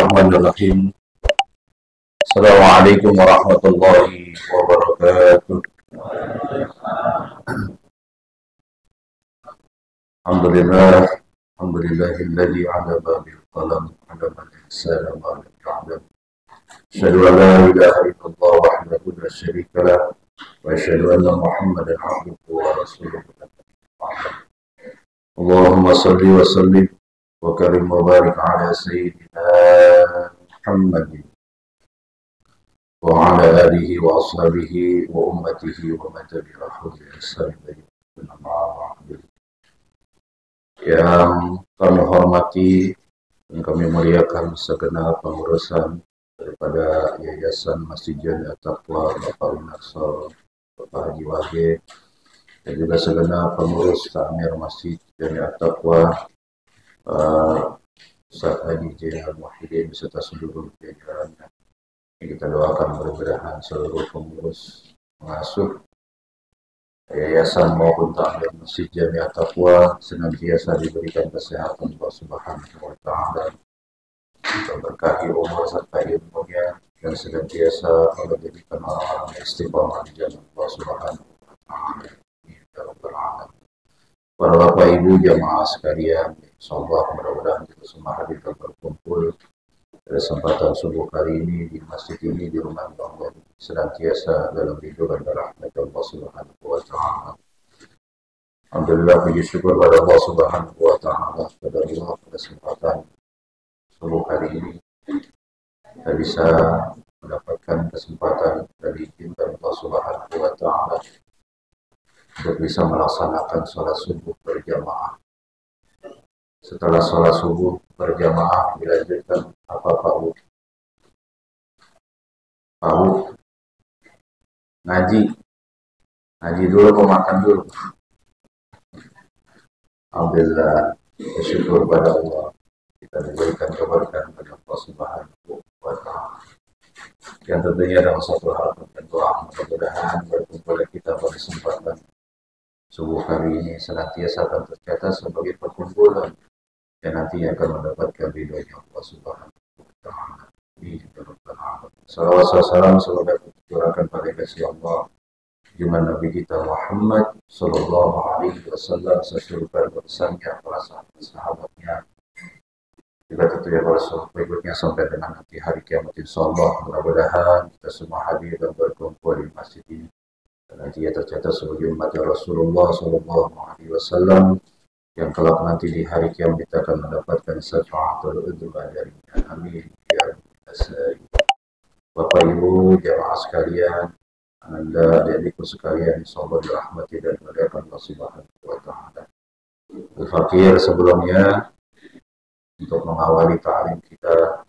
Bismillahirrahmanirrahim. Assalamualaikum warahmatullahi wabarakatuh. Alhamdulillahilladzi 'alama bil qalam 'allama al-insana ma lam ya'lam. Asyhadu an la ilaha illallah wahdahu la syarika lah wa asyhadu anna Muhammadan 'abduhu wa rasuluh. Allahumma shalli wa sallim wa karim wa barik ala sayyidina Muhammadin wa ala alihi wa ashabihi wa ummatihi wa man tabi'ahum bi ihsan ila yaumil qiyamah. Yang kami hormati dan kami muliakan segenap pengurusan daripada Yayasan Masjid Jamiah Taqwa Bapak Winarso, Bapak Haji Wahid, dan juga segenap pengurus Ta'mir Masjid Jamiah Taqwa, Ustaz Haji Zainal Muhyiddin beserta seluruh jajarannya. Kita doakan mudah-mudahan seluruh pengurus pengasuh yayasan maupun Ta'mir Masjid Jamiah Taqwa senantiasa diberikan kesehatan Allah Subhanahu wa taala, memberkahi umur serta ilmunya, dan senantiasa menjadikan orang-orang istiqomah di jalan Allah Subhanahu wa taala. Para Bapak Ibu jamaah sekalian, insyaallah mudah-mudahan kita semua hadir dan berkumpul pada kesempatan subuh hari ini di masjid ini, di rumah Allah, senantiasa dalam lindungan rahmat Allah Subhanahu wa taala. Alhamdulillah, puji syukur pada Allah Subhanahu wa taala pada Allah pada kesempatan subuh hari ini kita bisa mendapatkan kesempatan dari izin Allah Subhanahu wa taala untuk bisa melaksanakan sholat subuh berjamaah. Setelah sholat subuh berjamaah dilanjutkan apa Pak Bu? Pak Bu? Ngaji dulu, mau makan dulu. Alhamdulillah, bersyukur pada Allah kita diberikan keberkahan pada Allah Subhanahu wa taala. Yang tentunya dalam satu hal dan doa, mudah-mudahan berkumpul kita pada kesempatan subuh hari ini senantiasa akan tercatat sebagai perkumpulan yang nantinya akan mendapatkan ridhonya Allah Subhanahu wa taala. Salawat salam semoga tercurahkan pada kasih Allah junjungan Nabi kita Muhammad sallallahu alaihi wasallam serta bersama para sahabat-sahabatnya, juga tentunya para sahabat berikutnya sampai dengan nanti hari kiamat insyaallah. Mudah-mudahan kita semua hadir dan berkumpul di masjid ini nanti ia tercatat sebagai umat Rasulullah sallallahu alaihi wasallam yang kelak nanti di hari kiamat kita akan mendapatkan syafaatul udzma darinya. Amin ya rabbal. Bapak Ibu jamaah sekalian, Anda adik-adikku sekalian, insyaallah dirahmati dan dimuliakan Allah Subhanahu wa taala. Al-Fakir sebelumnya untuk mengawali ta'lim kita,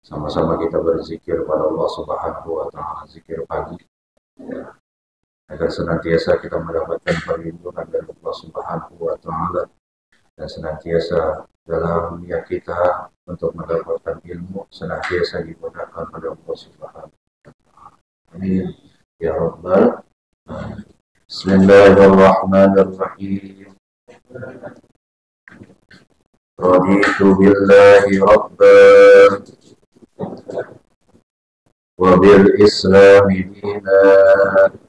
sama-sama kita berzikir pada Allah Subhanahu wa taala, zikir pagi ya, agar senantiasa kita mendapatkan perlindungan dari Allah Subhanahu wa taala dan senantiasa dalam niat kita untuk mendapatkan ilmu senantiasa dimudahkan pada Allah Subhanahu wa taala. Amin ya rabbal alamin. Bismillahirrahmanirrahim. Raditu billahi rabban wa bil islami dinan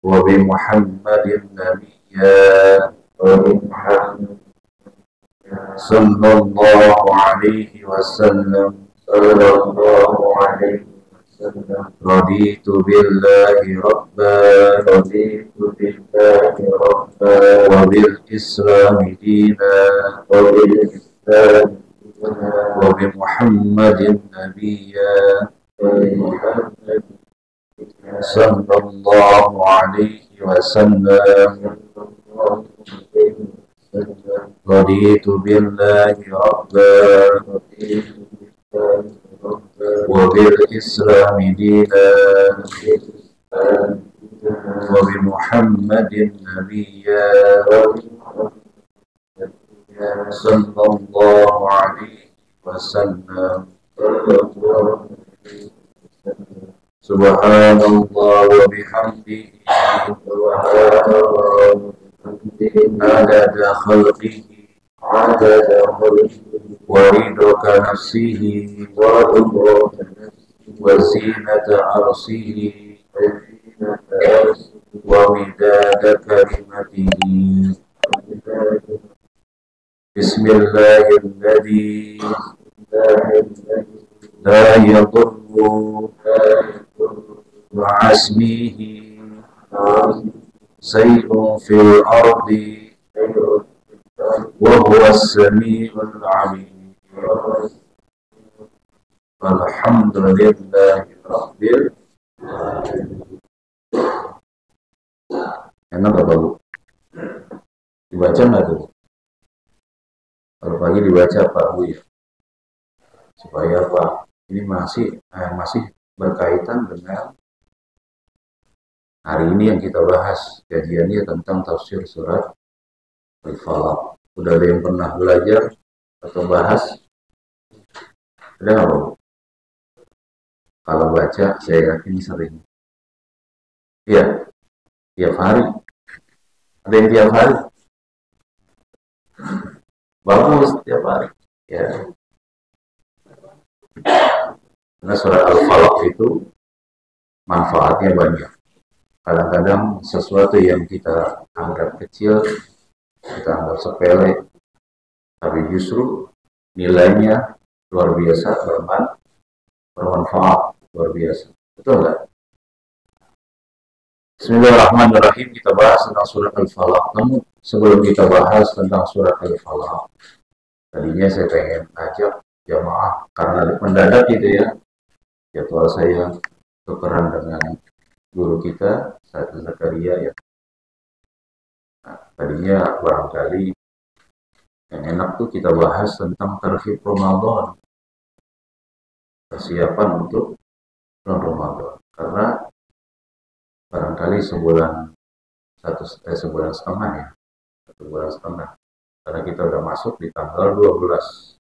wa bi Muhammadin nabiyya wa bi Muhammad sallallahu alaihi wasallam raditu billahi rabban wa bil islami dinan wa bi Muhammadin nabiyya sallallahu alaihi wasallam raditu billahi rabban wa bil islami dinan wa bi Muhammadin nabiyya sallallahu alaihi wasallam. Subhanallah wa bihamdihi adada khalqihi ورضا نفسه وزينة عرشه ومداد كلمته بسم الله الذي لا يضر مع اسمه شيء في الأرض وهو السميع العليم الحمد لله رب العالمين. Enak gak Pak Bu? Dibaca nggak tuh? Kalau pagi dibaca Pak Bu ya, supaya apa? Ini masih berkaitan dengan hari ini yang kita bahas kajiannya tentang tafsir surat Al-Falaq. Udah ada yang pernah belajar atau bahas? Ada nggak Bu? Kalau baca saya yakin sering. Iya, tiap hari. Ada yang tiap hari? Bagus tiap hari. Ya. Karena surat Al-Falaq itu manfaatnya banyak. Kadang-kadang sesuatu yang kita anggap kecil, kita anggap sepele, tapi justru nilainya luar biasa, bermanfaat luar biasa. Betul nggak? Bismillahirrahmanirrahim. Kita bahas tentang surat Al-Falaq. Namun sebelum kita bahas tentang surat Al-Falaq, tadinya saya pengen ajak jamaah karena mendadak gitu ya. Jadwal saya tukeran dengan guru kita, Ustaz Zakaria ya. Nah, tadinya barangkali yang enak tuh kita bahas tentang tarhib Ramadan, persiapan untuk bulan Ramadan. Karena barangkali sebulan setengah ya, 1,5 bulan. Karena kita udah masuk di tanggal 12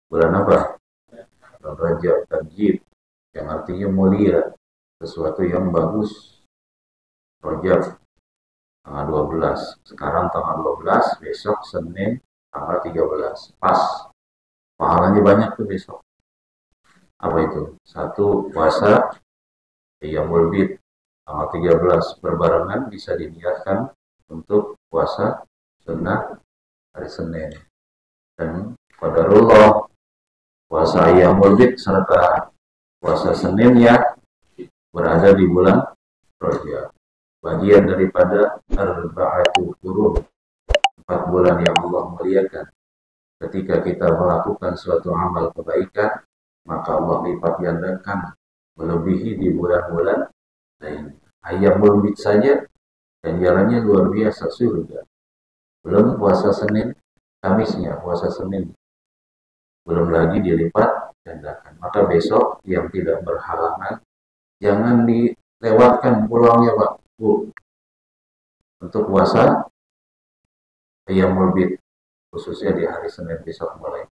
bulan apa? Bulan Rajab Tarjib, yang artinya mulia, sesuatu yang bagus. Rajab tanggal 12, sekarang tanggal 12, besok Senin tanggal 13, pas pahalanya banyak tuh besok. Apa itu? Satu, puasa Yaumul Bid tanggal 13 berbarengan, bisa diniatkan untuk puasa sunnah hari Senin. Dan qadarullah puasa Yaumul Bid serta puasa Senin ya berada di bulan Rajab, bagian daripada arba'atu qurun, 4 bulan yang Allah muliakan. Ketika kita melakukan suatu amal kebaikan, maka Allah lipat gandakan melebihi di bulan-bulan lain. Ayyamul Bid saja ganjarannya luar biasa, surga. Belum puasa Senin, Kamisnya puasa Senin, belum lagi dilipat gandakan. Maka besok yang tidak berhalangan jangan dilewatkan pulangnya Pak Bu untuk puasa Ayyamul Bid, khususnya di hari Senin besok mulai.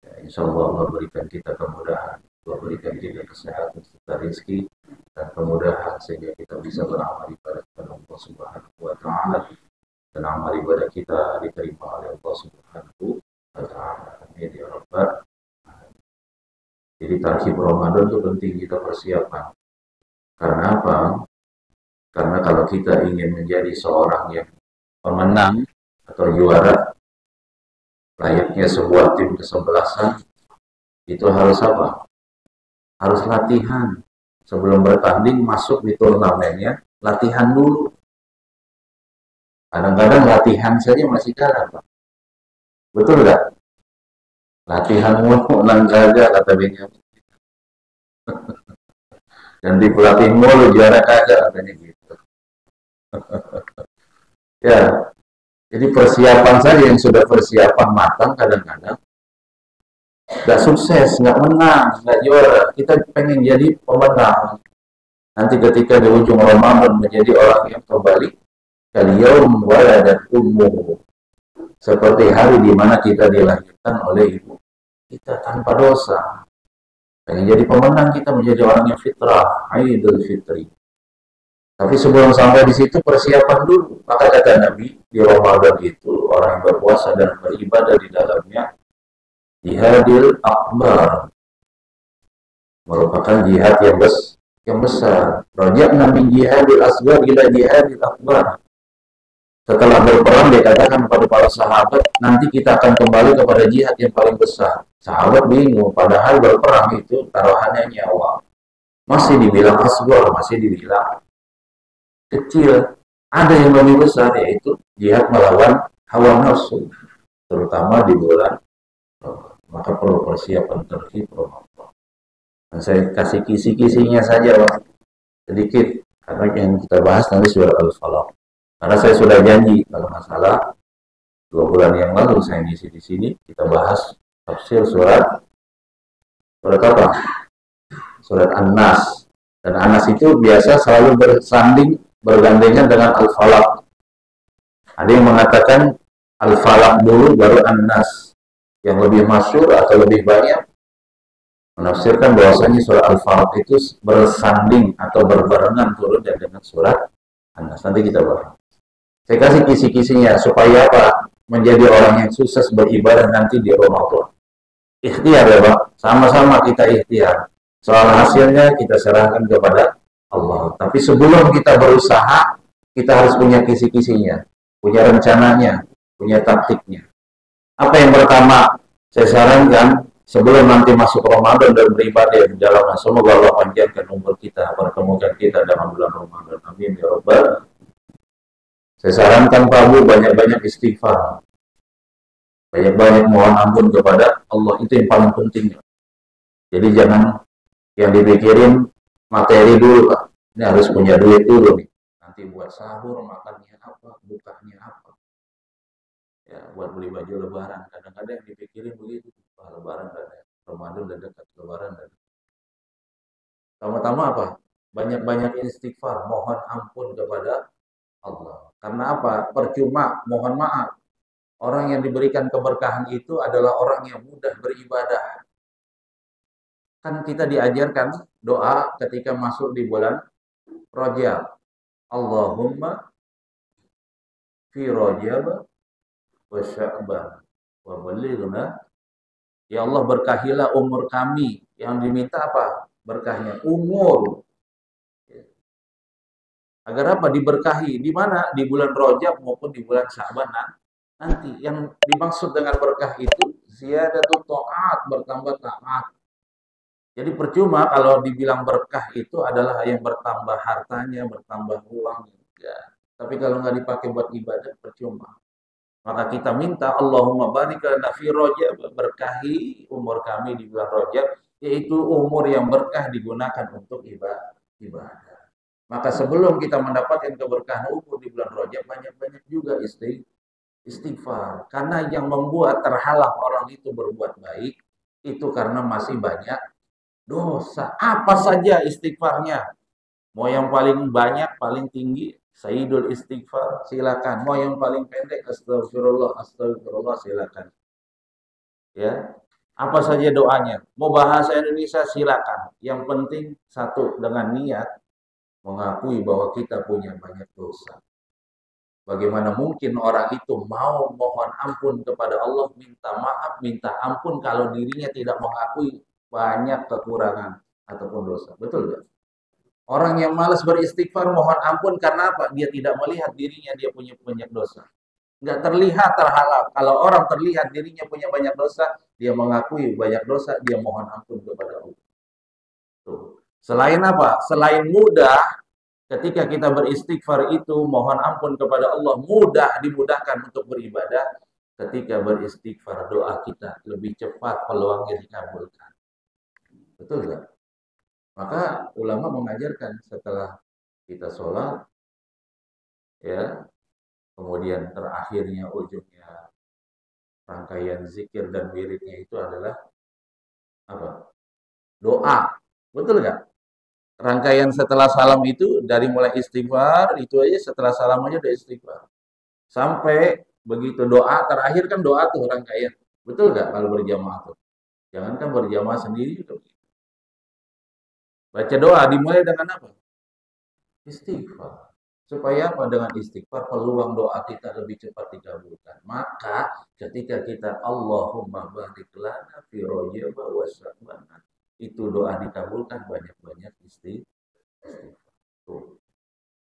Ya, insya Allah Allah berikan kita kemudahan, Allah berikan kita kesehatan serta rezeki dan kemudahan sehingga kita bisa beramal ibadah kepada Allah Subhanahu wa Ta'ala, dan amal ibadah kita diterima oleh Allah Subhanahu wa Ta'ala. Amin ya Rabbal alamin. Jadi tarhib Ramadan itu penting kita persiapkan. Karena apa? Karena kalau kita ingin menjadi seorang yang pemenang atau juara, layaknya sebuah tim kesebelasan, itu harus apa? Harus latihan. Sebelum bertanding masuk di turnamennya, latihan dulu. Kadang-kadang latihan saja masih kalah Pak. Betul nggak? Latihan mulu, menang saja kata Benyamin. Dan di pelatih mulu, juara kagak katanya gitu. Ya, jadi persiapan saja yang sudah persiapan matang kadang-kadang nggak sukses, nggak menang, nggak juara. Kita pengen jadi pemenang. Nanti ketika di ujung Ramadan menjadi orang yang kembali Al-yaum waladat ummuhu, seperti hari di mana kita dilahirkan oleh ibu kita tanpa dosa. Pengen jadi pemenang, kita menjadi orang yang fitrah, Idul Fitri. Tapi sebelum sampai di situ persiapan dulu. Maka kata Nabi, di Ramadan itu orang yang berpuasa dan beribadah di dalamnya jihadil akbar, merupakan jihad yang besar. Raja'na min jihadil asghar ila jihadil akbar. Setelah berperang dikatakan kepada para sahabat, nanti kita akan kembali kepada jihad yang paling besar. Sahabat bingung, padahal berperang itu taruhannya nyawa. Masih dibilang asghar, masih dibilang kecil. Ada yang lebih besar, yaitu jihad melawan hawa nafsu, terutama di bulan maka perlu persiapan terhadap Ramadan. Dan saya kasih kisi-kisinya saja, Pak, sedikit, karena yang kita bahas nanti surat Al-Falaq. Karena saya sudah janji, kalau masalah 2 bulan yang lalu saya ngisi di sini, kita bahas tafsir surat apa? Surat An-Nas. Dan An-Nas itu biasa selalu bersanding, bergandengan dengan Al-Falaq. Ada yang mengatakan Al-Falaq dulu baru An-Nas. Yang lebih masyhur atau lebih banyak menafsirkan bahwasanya surat Al-Falaq itu bersanding atau berbarengan turun dengan surat An-Nas. Nanti kita bahas. Saya kasih kisi-kisinya supaya apa? Menjadi orang yang sukses beribadah nanti di Ramadan. Ikhtiar ya, Pak. Sama-sama kita ikhtiar. Soal hasilnya kita serahkan kepada Allah. Tapi sebelum kita berusaha, kita harus punya kisi-kisinya, punya rencananya, punya taktiknya. Apa yang pertama saya sarankan sebelum nanti masuk Ramadan dan beribadah di dalam, semoga Allah panjangkan umur kita, pertemukan kita dalam bulan Ramadan. Amin ya Rabbal. Saya sarankan Pak Bu banyak-banyak istighfar, banyak-banyak mohon ampun kepada Allah, itu yang paling penting. Jadi jangan yang dipikirin materi dulu, Pak. Ini harus punya duit dulu nih. Nanti buat sahur, makannya apa, bukanya apa. Ya, buat beli baju lebaran. Kadang-kadang yang dipikirin begitu. Wah, lebaran dan Ramadan dan dekat, lebaran dan pertama-tama apa? Banyak-banyak istighfar, mohon ampun kepada Allah. Karena apa? Percuma, mohon maaf. Orang yang diberikan keberkahan itu adalah orang yang mudah beribadah. Kan kita diajarkan doa ketika masuk di bulan Rajab. Allahumma fi Rajab wa Sya'ban wa balighna. Ya Allah, berkahilah umur kami. Yang diminta apa? Berkahnya umur. Agar apa? Diberkahi. Di mana? Di bulan Rajab maupun di bulan Sya'ban nanti. Yang dimaksud dengan berkah itu ziyadatul ta'at, bertambah taat. Jadi percuma kalau dibilang berkah itu adalah yang bertambah hartanya, bertambah uangnya. Ya. Tapi kalau nggak dipakai buat ibadah, percuma. Maka kita minta Allahumma barik lana fi Rajab, berkahi umur kami di bulan Rajab, yaitu umur yang berkah digunakan untuk ibadah. Maka sebelum kita mendapatkan keberkahan umur di bulan Rajab, banyak-banyak juga istighfar. Karena yang membuat terhalang orang itu berbuat baik, itu karena masih banyak dosa. Apa saja istighfarnya. Mau yang paling banyak, paling tinggi, Sayyidul Istighfar, silakan. Mau yang paling pendek, astagfirullah, astagfirullah, silakan. Ya. Apa saja doanya. Mau bahasa Indonesia, silakan. Yang penting satu, dengan niat mengakui bahwa kita punya banyak dosa. Bagaimana mungkin orang itu mau mohon ampun kepada Allah, minta maaf, minta ampun kalau dirinya tidak mengakui banyak kekurangan ataupun dosa. Betul nggak? Orang yang malas beristighfar mohon ampun karena apa? Dia tidak melihat dirinya dia punya banyak dosa. Nggak terlihat, terhalang. Kalau orang terlihat dirinya punya banyak dosa, dia mengakui banyak dosa, dia mohon ampun kepada Allah. Tuh. Selain apa? Selain mudah, ketika kita beristighfar itu, mohon ampun kepada Allah, mudah dimudahkan untuk beribadah. Ketika beristighfar, doa kita lebih cepat peluangnya dikabulkan. Betul nggak? Maka ulama mengajarkan setelah kita sholat, ya, kemudian terakhirnya ujungnya rangkaian zikir dan wiridnya itu adalah apa? Doa. Betul nggak? Rangkaian setelah salam itu dari mulai istighfar itu aja, setelah salam aja udah istighfar. Sampai begitu doa terakhir kan doa tuh rangkaian. Betul nggak kalau berjamaah tuh? Jangankan berjamaah sendiri juga. Baca doa dimulai dengan apa? Istighfar. Supaya apa? Dengan istighfar peluang doa kita lebih cepat dikabulkan. Maka ketika kita Allahumma barik lana fi Rajab wa Sya'ban, itu doa dikabulkan banyak-banyak istighfar. Tuh.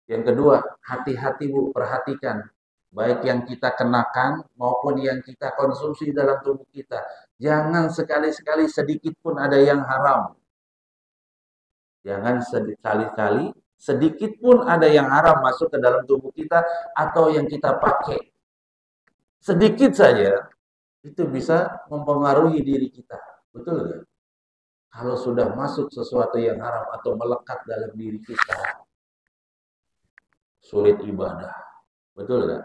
Yang kedua, hati-hati Bu, perhatikan baik yang kita kenakan maupun yang kita konsumsi dalam tubuh kita. Jangan sekali-sekali sedikit pun ada yang haram. Jangan sekali-kali sedikit pun ada yang haram masuk ke dalam tubuh kita atau yang kita pakai. Sedikit saja itu bisa mempengaruhi diri kita. Betul nggak? Kalau sudah masuk sesuatu yang haram atau melekat dalam diri kita, sulit ibadah. Betul nggak?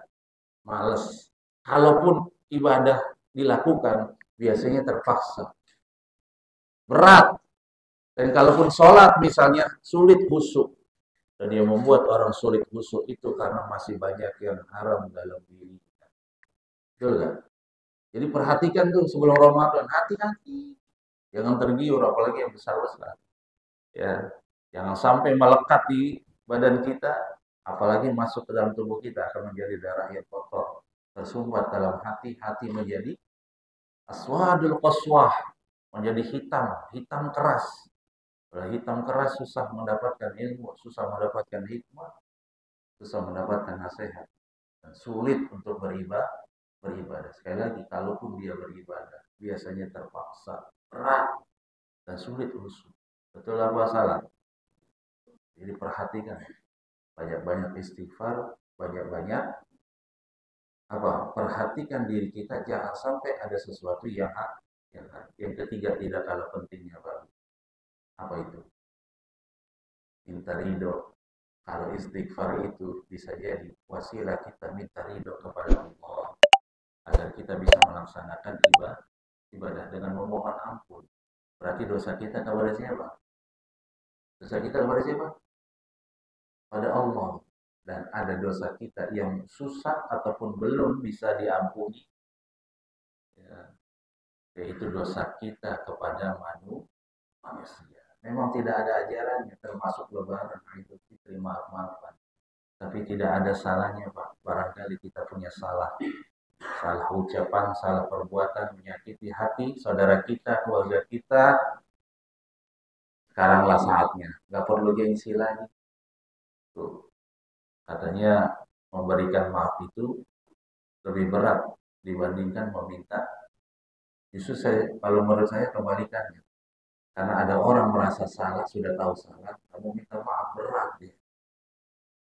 Males. Kalaupun ibadah dilakukan, biasanya terpaksa. Berat. Dan kalaupun sholat misalnya, sulit khusyuk. Dan yang membuat orang sulit khusyuk itu karena masih banyak yang haram dalam diri. Betul kan? Jadi perhatikan tuh sebelum Ramadan, hati-hati. Jangan tergiur, apalagi yang besar-besar. Ya, jangan sampai melekat di badan kita, apalagi masuk ke dalam tubuh kita akan menjadi darah yang kotor. Tersumbat dalam hati, hati menjadi aswadul qaswah, menjadi hitam, hitam keras. Kalau hitam keras susah mendapatkan ilmu, susah mendapatkan hikmah, susah mendapatkan nasihat, dan sulit untuk beribadah. Sekali lagi, kalaupun dia beribadah, biasanya terpaksa, berat, dan sulit khusyuk. Betul apa salah? Jadi perhatikan, banyak-banyak istighfar, banyak-banyak apa? Perhatikan diri kita, jangan sampai ada sesuatu yang yang ketiga tidak kalah pentingnya, Pak. Apa itu? Minta ridho. Kalau istighfar itu bisa jadi wasilah kita minta ridho kepada Allah agar kita bisa melaksanakan ibadah dengan memohon ampun. Berarti dosa kita kepada siapa? Dosa kita kepada siapa? Pada Allah. Dan ada dosa kita yang susah ataupun belum bisa diampuni, ya, yaitu dosa kita kepada manusia. Memang tidak ada ajarannya, termasuk lebaran, Idul Fitri, maaf-maafan. Tapi tidak ada salahnya, Pak. Barangkali kita punya salah ucapan, salah perbuatan, menyakiti hati saudara kita, keluarga kita. Sekaranglah saatnya, nggak perlu gengsi lagi. Tuh, katanya memberikan maaf itu lebih berat dibandingkan meminta. Justru kalau menurut saya kebalikannya. Karena ada orang merasa salah, sudah tahu salah, kamu minta maaf berat dia.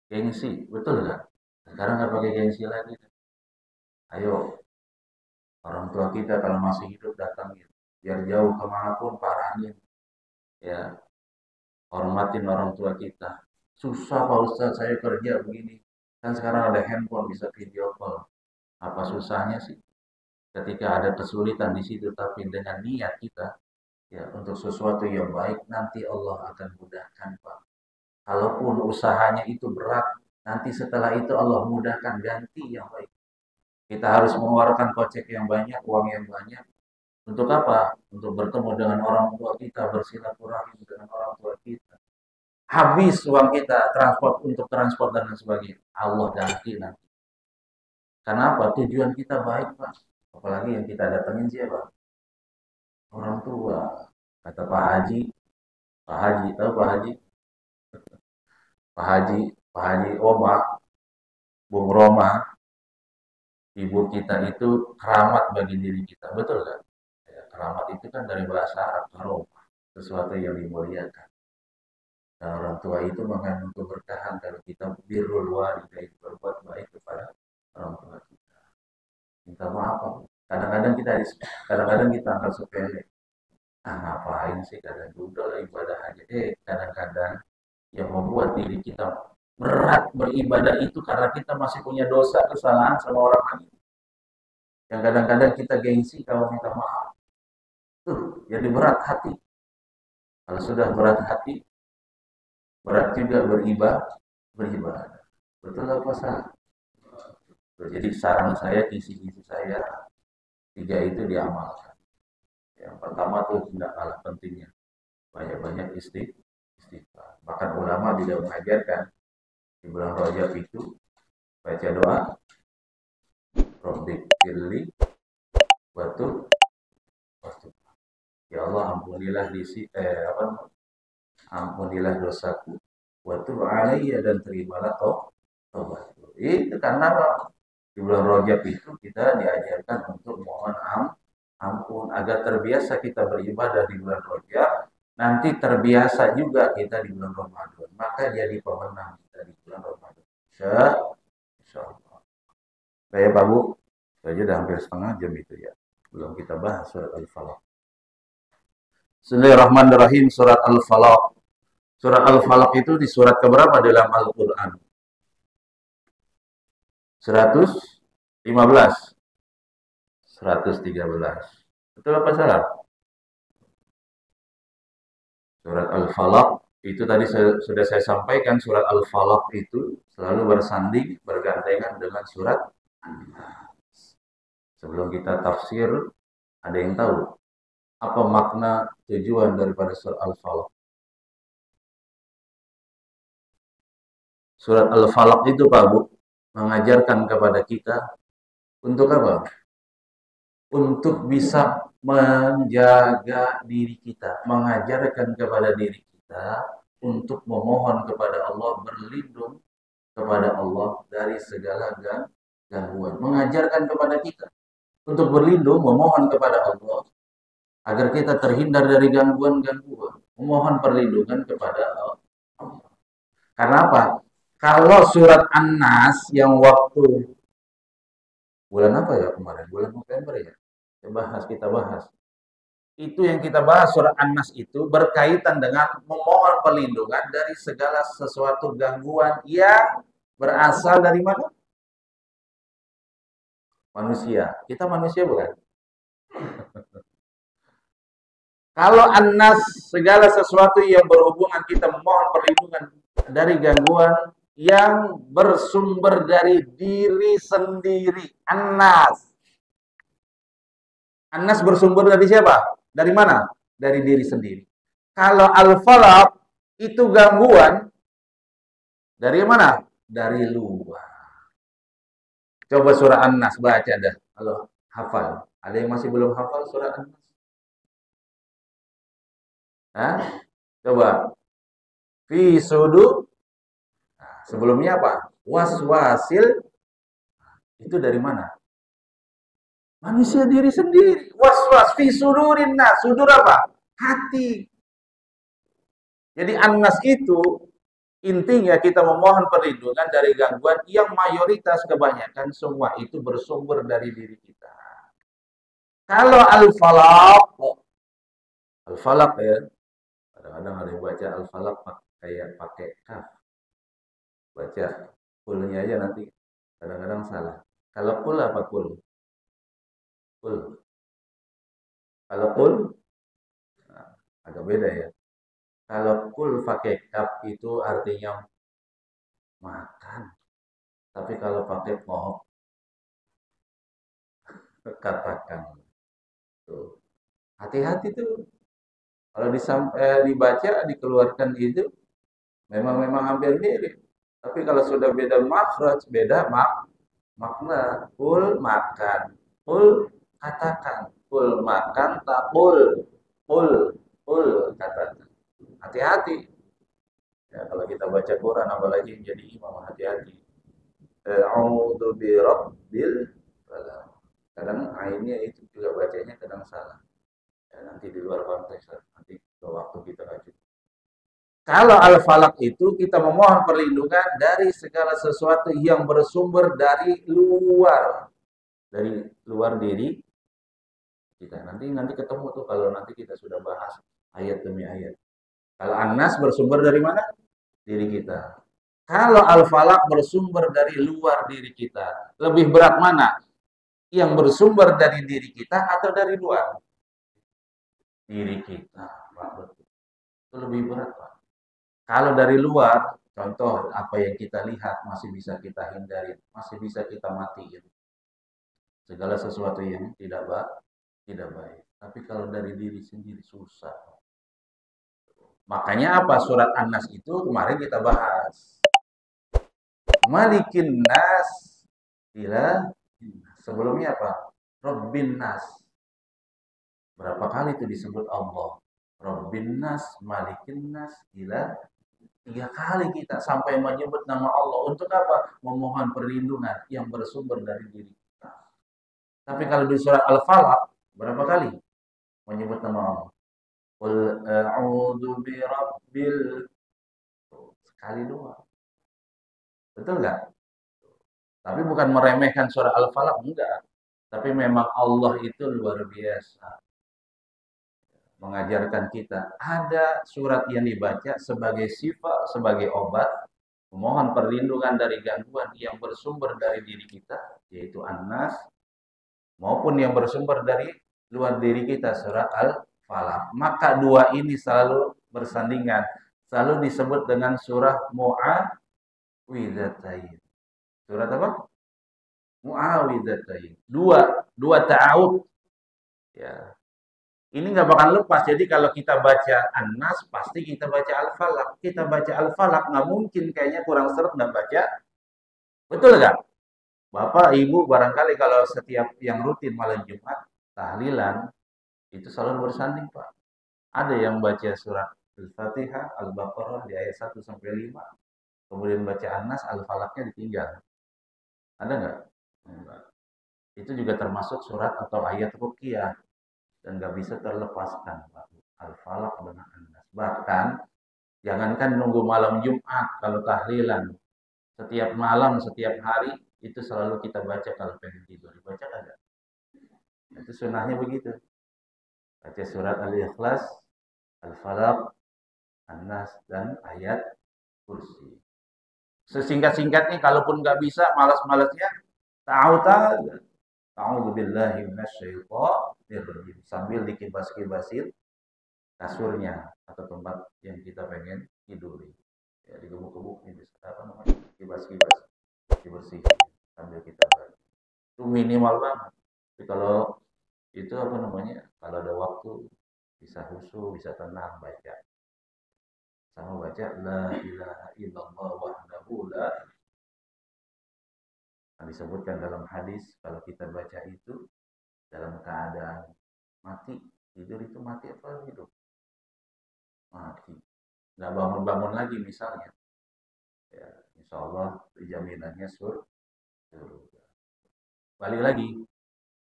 Gengsi, betul nggak? Sekarang nggak pakai gengsi lagi. Ayo, orang tua kita kalau masih hidup datangin, biar jauh kemanapun parahin, ya hormatin orang tua kita. Susah Pak Ustadz, saya kerja begini. Kan sekarang ada handphone bisa video call. Apa susahnya sih? Ketika ada kesulitan di situ, tapi dengan niat kita, ya untuk sesuatu yang baik, nanti Allah akan mudahkan Pak. Kalaupun usahanya itu berat, nanti setelah itu Allah mudahkan ganti yang baik. Kita harus mengeluarkan kocek yang banyak, uang yang banyak. Untuk apa? Untuk bertemu dengan orang tua kita, bersilaturahmi dengan orang tua kita. Habis uang kita, transport untuk transport dan lain sebagainya. Allah ganti nanti. Kenapa? Tujuan kita baik, Pak. Apalagi yang kita datangin siapa? Orang tua. Kata Pak Haji, tahu Pak Haji? Pak Haji Oma, Bung Roma, ibu kita itu keramat bagi diri kita. Betul kan? Ya, keramat itu kan dari bahasa Arab, karomah. Sesuatu yang dimuliakan. Nah, orang tua itu mengandung keberkahan kalau kita birrul walidain, berbuat baik kepada orang tua kita. Minta maaf. Kadang-kadang kita angkat sepele. Ah, ngapain sih kadang udah ibadah aja. Kadang-kadang yang membuat diri kita berat beribadah itu karena kita masih punya dosa kesalahan sama orang lain. Yang kadang-kadang kita gengsi kalau minta maaf. Tuh, jadi berat hati. Kalau sudah berat hati, berat juga beribadah. Betul apa salah? Jadi saran saya, kisi-kisi saya, tiga itu diamalkan. Yang pertama tuh tidak kalah pentingnya, banyak-banyak istighfar. Bahkan ulama tidak mengajarkan Di bulan Rajab itu baca doa Rabbi firli waktu waktu. Ya Allah ampunilah ampunilah dosaku waktu alaiya dan terimalah tobat. Itu karena di bulan Rajab itu kita diajarkan untuk mohon ampun agar terbiasa kita beribadah di bulan Rajab, nanti terbiasa juga kita di bulan Ramadan, maka jadi pemenang kita di bulan Ramadan. Insyaallah. Saya Pak Bu, saja udah hampir setengah jam itu ya. Belum kita bahas surat Al-Falaq. Bismillahirrahmanirrahim, surat Al-Falaq. Surat Al-Falaq itu di surat keberapa dalam Al-Qur'an? 115. 113. Betul apa salah? Surat Al-Falaq itu tadi sudah saya sampaikan, surat Al-Falaq itu selalu bersanding, bergandengan dengan surat An-Nas. Sebelum kita tafsir, ada yang tahu apa makna tujuan daripada surat Al-Falaq? Surat Al-Falaq itu Pak Bu mengajarkan kepada kita untuk apa? Untuk bisa menjaga diri kita, mengajarkan kepada diri kita untuk memohon kepada Allah, berlindung kepada Allah dari segala gangguan. Mengajarkan kepada kita untuk berlindung, memohon kepada Allah agar kita terhindar dari gangguan-gangguan. Memohon perlindungan kepada Allah. Karena apa? Kalau surat An-Nas yang waktu bulan apa ya kemarin? Bulan November ya? Kita bahas. Itu yang kita bahas surat An-Nas itu berkaitan dengan memohon perlindungan dari segala sesuatu gangguan yang berasal dari mana? Manusia. Kita manusia bukan? Kalau An-Nas segala sesuatu yang berhubungan kita memohon perlindungan dari gangguan yang bersumber dari diri sendiri. An-Nas. An-Nas bersumber dari siapa? Dari mana? Dari diri sendiri. Kalau Al-Falaq itu gangguan dari mana? Dari luar. Coba surah An-Nas baca dah. Kalau hafal. Ada yang masih belum hafal surah An-Nas? Hah? Coba. Fi sudu. Nah, sebelumnya apa? Waswasil. Itu dari mana? Manusia diri sendiri. Waswas fi sudurin nas. Sudur apa? Hati. Jadi An-Nas itu intinya kita memohon perlindungan dari gangguan yang mayoritas kebanyakan semua itu bersumber dari diri kita. Kalau Al-Falaq, Al-Falaq ya, kadang-kadang ada yang baca Al-Falaq kayak pakai kaf. Baca kulnya aja nanti kadang-kadang salah. Kalau kul apa kul? Kul. Kalau kul nah, agak beda ya. Kalau kul pakai kaf itu artinya makan. Tapi kalau pakai moh katakan. Tuh. Hati-hati tuh. Kalau dibaca, dikeluarkan itu, memang hampir mirip. Tapi kalau sudah beda makhraj, beda makna. Kul makan, kul katakan, kul makan tak kul katakan. Hati-hati. Ya, kalau kita baca Quran, apalagi jadi imam, hati-hati. A'udzu birabbil falaq. Kadang ainnya itu juga bacanya kadang salah. Ya, nanti di luar konteks, nanti ke waktu kita lanjut. Kalau Al-Falaq itu kita memohon perlindungan dari segala sesuatu yang bersumber dari luar diri kita. Nanti ketemu tuh kalau nanti kita sudah bahas ayat demi ayat. Kalau An-Nas bersumber dari mana? Diri kita. Kalau Al-Falaq bersumber dari luar diri kita. Lebih berat mana? Yang bersumber dari diri kita atau dari luar? Diri kita, Pak. Itu lebih berat, Pak. Kalau dari luar, contoh apa yang kita lihat masih bisa kita hindari, masih bisa kita matiin. Segala sesuatu yang tidak baik. Tapi kalau dari diri sendiri susah. Makanya apa? Surat An-Nas itu kemarin kita bahas. Malikin nas ila sebelumnya apa? Rabbin nas. Berapa kali itu disebut Allah? Rabbin nas, Malikin nas, ila 3 kali kita sampai menyebut nama Allah. Untuk apa? Memohon perlindungan yang bersumber dari diri kita. Tapi kalau di surat Al-Falaq, berapa kali menyebut nama Allah? Qul a'udzu birabbil, sekali doang. Betul nggak? Tapi bukan meremehkan surah Al-Falaq, enggak. Tapi memang Allah itu luar biasa mengajarkan kita. Ada surat yang dibaca sebagai sifat, sebagai obat, memohon perlindungan dari gangguan yang bersumber dari diri kita, yaitu An-Nas, maupun yang bersumber dari luar diri kita, surat Al-Falaq. Maka dua ini selalu bersandingan, selalu disebut dengan surah Mu'awwidzatain. Surat apa? Mu'awwidzatain. Dua ta'awud. Ya. Ini nggak bakal lepas. Jadi kalau kita baca An-Nas, pasti kita baca Al-Falaq. Kita baca Al-Falaq, nggak mungkin kayaknya kurang seret nggak baca. Betul nggak? Bapak, Ibu, barangkali kalau setiap yang rutin malam Jumat, tahlilan, itu selalu bersanding, Pak. Ada yang baca surat Al-Fatihah, Al-Baqarah di ayat 1-5, kemudian baca An-Nas, Al-Falaqnya ditinggal. Ada nggak? Enggak. Itu juga termasuk surat atau ayat ruqyah. Dan nggak bisa terlepaskan, Pak. Al-Falaq dengan An-Nas. Bahkan, jangankan nunggu malam Jumat, kalau tahlilan, setiap malam, setiap hari, itu selalu kita baca kalau pengen tidur. Baca ada. Itu sunnahnya begitu. Baca surat Al-Ikhlas, Al-Falaq, An-Nas, dan ayat kursi. Sesingkat-singkatnya, kalaupun nggak bisa, malas-malasnya, A'udzubillahi minasyaitonir rajim. Sambil dikibas-kibasin kasurnya atau tempat yang kita pengen tiduri. Ya, digebuk-gebuk ini apa namanya? Kibas-kibas, dibersihin sambil kita baca. Itu minimal banget. Tapi kalau itu apa namanya? Kalau ada waktu bisa khusyuk, bisa tenang baca. Sama baca la ilaha illallah wahdahu la. Disebutkan dalam hadis kalau kita baca itu dalam keadaan mati, tidur itu mati apa hidup? Mati. Nggak bangun-bangun lagi misalnya. Ya, insya Allah jaminannya surga. Balik lagi,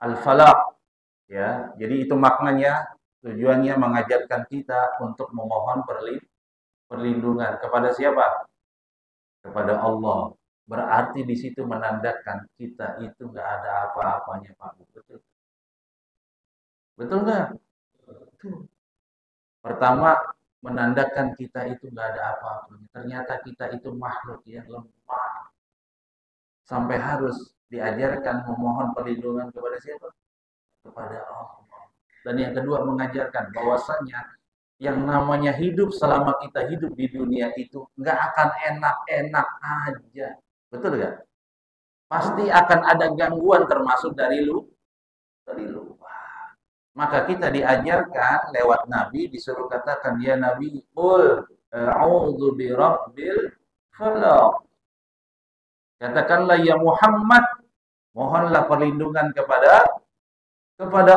Al-Falaq. Ya, jadi itu maknanya, tujuannya mengajarkan kita untuk memohon perlindungan kepada siapa? Kepada Allah. Berarti di situ menandakan kita itu nggak ada apa-apanya, Pak. Betul? Betul nggak? Betul. Pertama, menandakan kita itu nggak ada apa-apanya. Ternyata kita itu makhluk yang lemah. Sampai harus diajarkan memohon perlindungan kepada siapa? Kepada Allah. Dan yang kedua, mengajarkan bahwasannya yang namanya hidup selama kita hidup di dunia itu nggak akan enak-enak aja. Betul nggak? Pasti akan ada gangguan termasuk dari luar. Maka kita diajarkan lewat Nabi disuruh katakan, ya Nabi, qul a'udzu birabbil falaq. Katakanlah ya Muhammad, mohonlah perlindungan kepada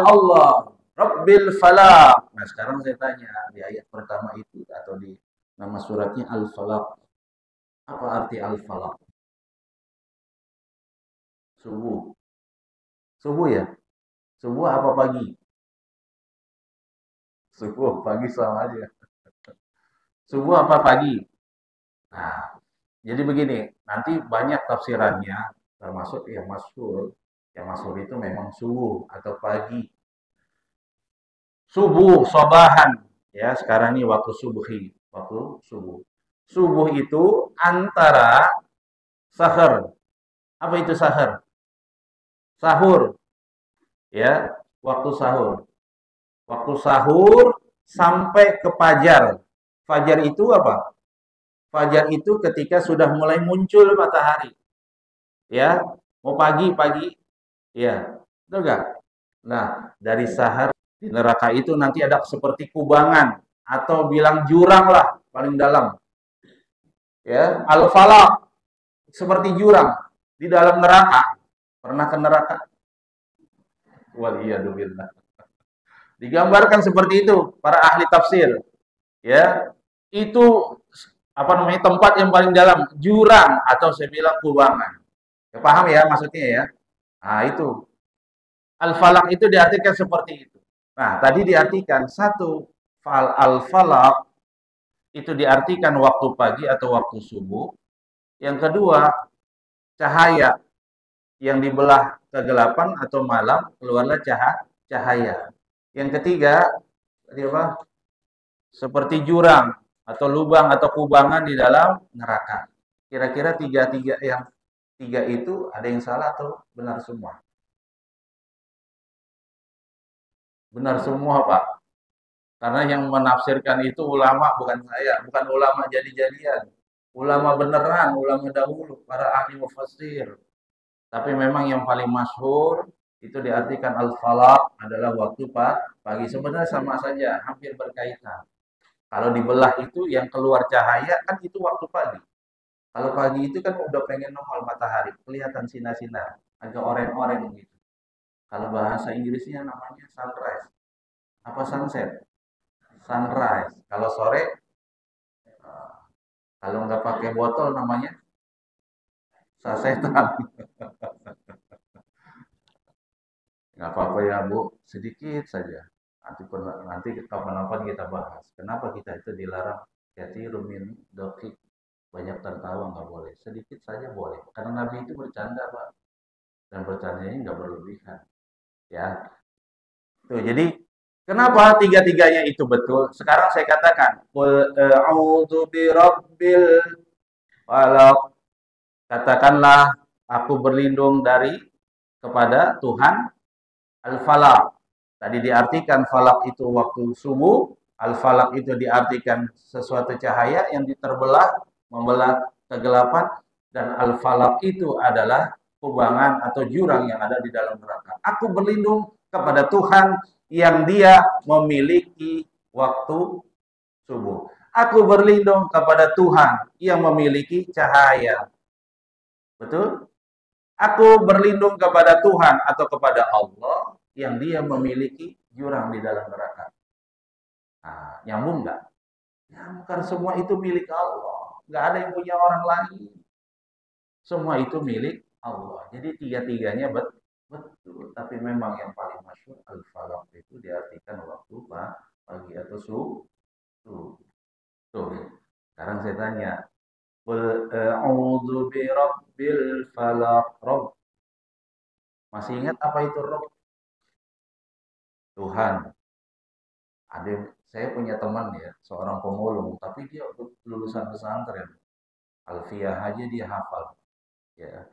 Allah, Rabbil falaq. Nah, sekarang saya tanya di ayat pertama itu atau di nama suratnya Al-Falaq. Apa arti Al-Falaq? Subuh. Subuh ya? Subuh apa pagi? Subuh, pagi sama aja. Subuh apa pagi? Nah, jadi begini, nanti banyak tafsirannya, termasuk yang masyhur. Yang masyhur itu memang subuh atau pagi. Subuh, sobahan. Ya, sekarang ini waktu subuhi, waktu subuh. Subuh itu antara sahur. Apa itu sahur? Sahur. Ya, waktu sahur. Waktu sahur sampai ke fajar. Fajar itu apa? Fajar itu ketika sudah mulai muncul matahari. Ya, mau pagi. Ya, betul enggak? Nah, dari sahur di neraka itu nanti ada seperti kubangan atau bilang jurang lah paling dalam. Ya, Al-Falaq. seperti jurang di dalam neraka. Pernah ke neraka? Waliyadzubillah. Digambarkan seperti itu para ahli tafsir. Ya, itu apa namanya tempat yang paling dalam, jurang atau saya bilang kubangan. Ya, paham ya maksudnya ya? Nah, itu al-falaq itu diartikan seperti itu. Nah, tadi diartikan satu al-falaq itu diartikan waktu pagi atau waktu subuh. Yang kedua, cahaya yang dibelah kegelapan atau malam keluarlah cahaya. Yang ketiga, apa? Seperti jurang atau lubang atau kubangan di dalam neraka. Kira-kira tiga itu ada yang salah atau benar semua? Benar semua, Pak. Karena yang menafsirkan itu ulama, bukan saya, bukan ulama jadi-jadian. Ulama beneran, ulama dahulu, para ahli mufassir. Tapi memang yang paling masyhur itu diartikan al-falaq adalah waktu pagi. Sebenarnya sama saja, hampir berkaitan. Kalau dibelah itu yang keluar cahaya kan itu waktu pagi. Kalau pagi itu kan udah pengen nongol matahari, kelihatan sinar-sinar, agak oranye-oranye gitu. Kalau bahasa Inggrisnya namanya sunrise. Apa sunset? Sunrise. Kalau sore, kalau nggak pakai botol namanya sasetan. Nggak apa-apa ya Bu, sedikit saja. Nanti kapan-kapan kita bahas. Kenapa kita itu dilarang rumin doki, banyak tertawa nggak boleh. Sedikit saja boleh. Karena Nabi itu bercanda Pak. Dan bercandanya nggak berlebihan. Ya, tuh jadi kenapa tiga-tiganya itu betul? Sekarang saya katakan, qul a'udzu birabbil falaq. Katakanlah aku berlindung dari kepada Tuhan al-falaq. Tadi diartikan falak itu waktu subuh, al-falak itu diartikan sesuatu cahaya yang diterbelah, membelah kegelapan, dan al-falak itu adalah kubangan atau jurang yang ada di dalam neraka. Aku berlindung kepada Tuhan yang Dia memiliki waktu subuh. Aku berlindung kepada Tuhan yang memiliki cahaya. Betul? Aku berlindung kepada Tuhan atau kepada Allah yang Dia memiliki jurang di dalam neraka. Nah, nyambung nggak? Nyambung, karena semua itu milik Allah. Nggak ada yang punya orang lain. Semua itu milik Allah. Jadi tiga-tiganya betul. Tapi memang yang paling masyhur al-falaq itu diartikan waktu pagi atau subuh. Tuh. Sekarang saya tanya, qul a'udzu birabbil falaq. Masih ingat apa itu Rabb? Tuhan. Ada saya punya teman ya, seorang pemulung, tapi dia lulusan pesantren. Alfiah aja dia hafal. Ya,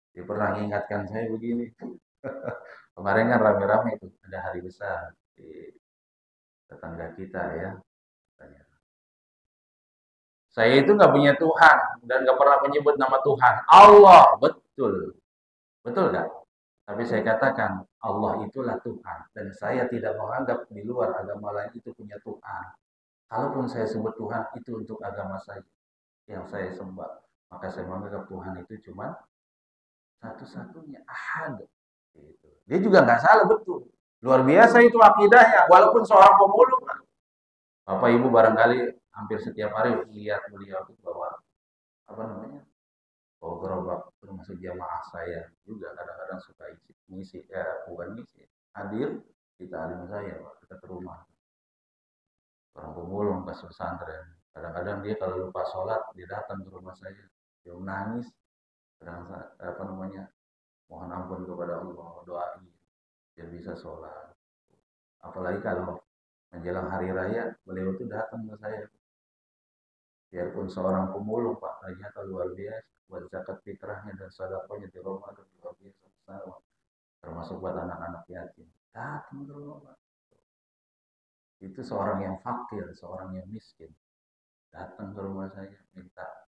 dia pernah mengingatkan saya begini. Kemarin kan rame-rame itu ada hari besar di tetangga kita ya. Saya itu nggak punya Tuhan dan nggak pernah menyebut nama Tuhan. Allah, betul, betul nggak? Tapi saya katakan Allah itulah Tuhan dan saya tidak menganggap di luar agama lain itu punya Tuhan. Kalaupun saya sebut Tuhan itu untuk agama saya yang saya sembah, maka saya menganggap Tuhan itu cuma satu-satunya, ahad. Gitu. Dia juga nggak salah, betul. Luar biasa itu akidahnya, walaupun seorang pemulung. Bapak Ibu barangkali hampir setiap hari lihat beliau itu bawa apa namanya, bawa gerobak, termasuk jamaah saya juga kadang-kadang suka ngisi, bukan ngisi, hadir di talim saya, kita ke rumah. Orang pemulung pas pesantren. Kadang-kadang dia kalau lupa sholat, dia datang ke rumah saya. Dia menangis. Kadang apa namanya, mohon ampun kepada Allah, doain biar bisa sholat. Apalagi kalau menjelang hari raya, beliau itu datang ke saya. Biarpun seorang pemulung, Pak, ternyata luar biasa. Buat zakat fitrahnya dan sedekahnya di Ramadan luar biasa besar. Termasuk buat anak-anak yatim. Datang ke rumah. Itu seorang yang fakir, seorang yang miskin. Datang ke rumah saya, minta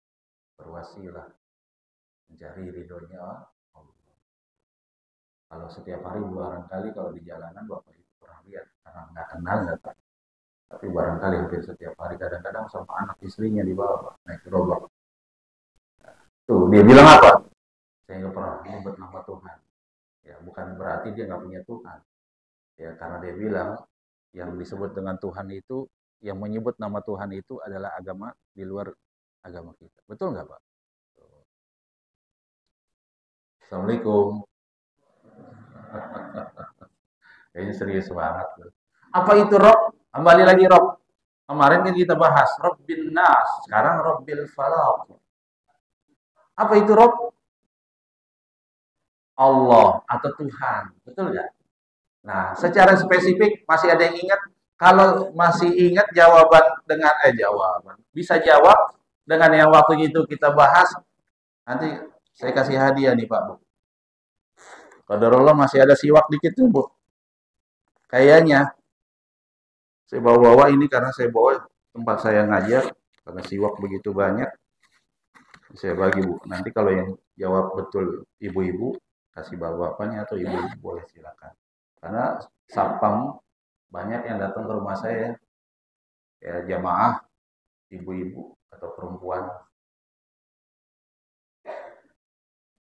berwasilah mencari ridhonya Allah. Kalau setiap hari barangkali kalau di jalanan Bapak Ibu pernah lihat, karena nggak kenal nggak tahu. Tapi barangkali hampir setiap hari, kadang-kadang sama anak istrinya dibawa naik gerobak. Tuh, dia bilang apa? Saya nggak pernah menyebut nama Tuhan. Ya, bukan berarti dia nggak punya Tuhan. Ya, karena dia bilang yang disebut dengan Tuhan itu, yang menyebut nama Tuhan itu adalah agama di luar agama kita. Betul nggak, Pak? Assalamualaikum. Kayaknya serius banget. Apa itu Rob? Kembali lagi Rob. Kemarin kan kita bahas Robbin Nas, sekarang Robbil Falaq. Apa itu Rob? Allah atau Tuhan, betul nggak? Nah, secara spesifik masih ada yang ingat? Kalau masih ingat jawaban dengan jawaban, bisa jawab dengan yang waktu itu kita bahas. Nanti saya kasih hadiah nih Pak Bu. Qadarullah masih ada siwak dikit tuh Bu. Kayaknya saya bawa-bawa ini karena saya bawa tempat saya ngajar karena siwak begitu banyak. Saya bagi Bu. Nanti kalau yang jawab betul ibu-ibu kasih bapak-bapaknya atau ibu-ibu boleh silakan. Karena sapam banyak yang datang ke rumah saya ya jamaah ibu-ibu atau perempuan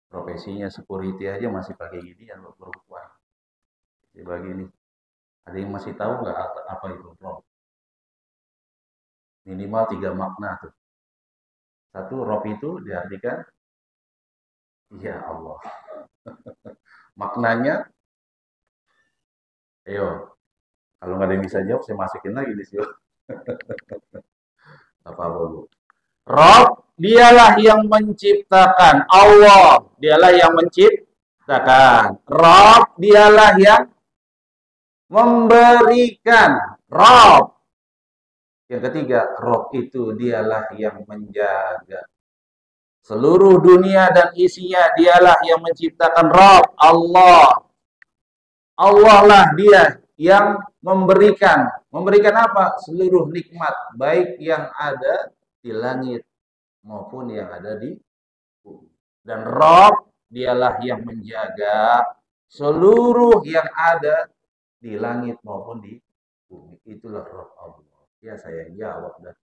profesinya security aja masih pakai gini ya perempuan. Jadi bagi ini ada yang masih tahu nggak apa itu rob? Minimal 3 makna tuh. Satu rob itu diartikan ya Allah. Maknanya, ayo kalau nggak ada yang bisa jawab saya masukin lagi di sini. Apa-apa Bu. Rob, dialah yang menciptakan. Allah, dialah yang menciptakan. Rob, dialah yang memberikan. Rob. Yang ketiga, Rob itu dialah yang menjaga. Seluruh dunia dan isinya dialah yang menciptakan. Rob, Allah. Allah lah dia yang memberikan. Memberikan apa? Seluruh nikmat. Baik yang ada di langit maupun yang ada di bumi. Dan Rob dialah yang menjaga seluruh yang ada di langit maupun di bumi. Itulah Rob Allah. Ya saya jawab dah.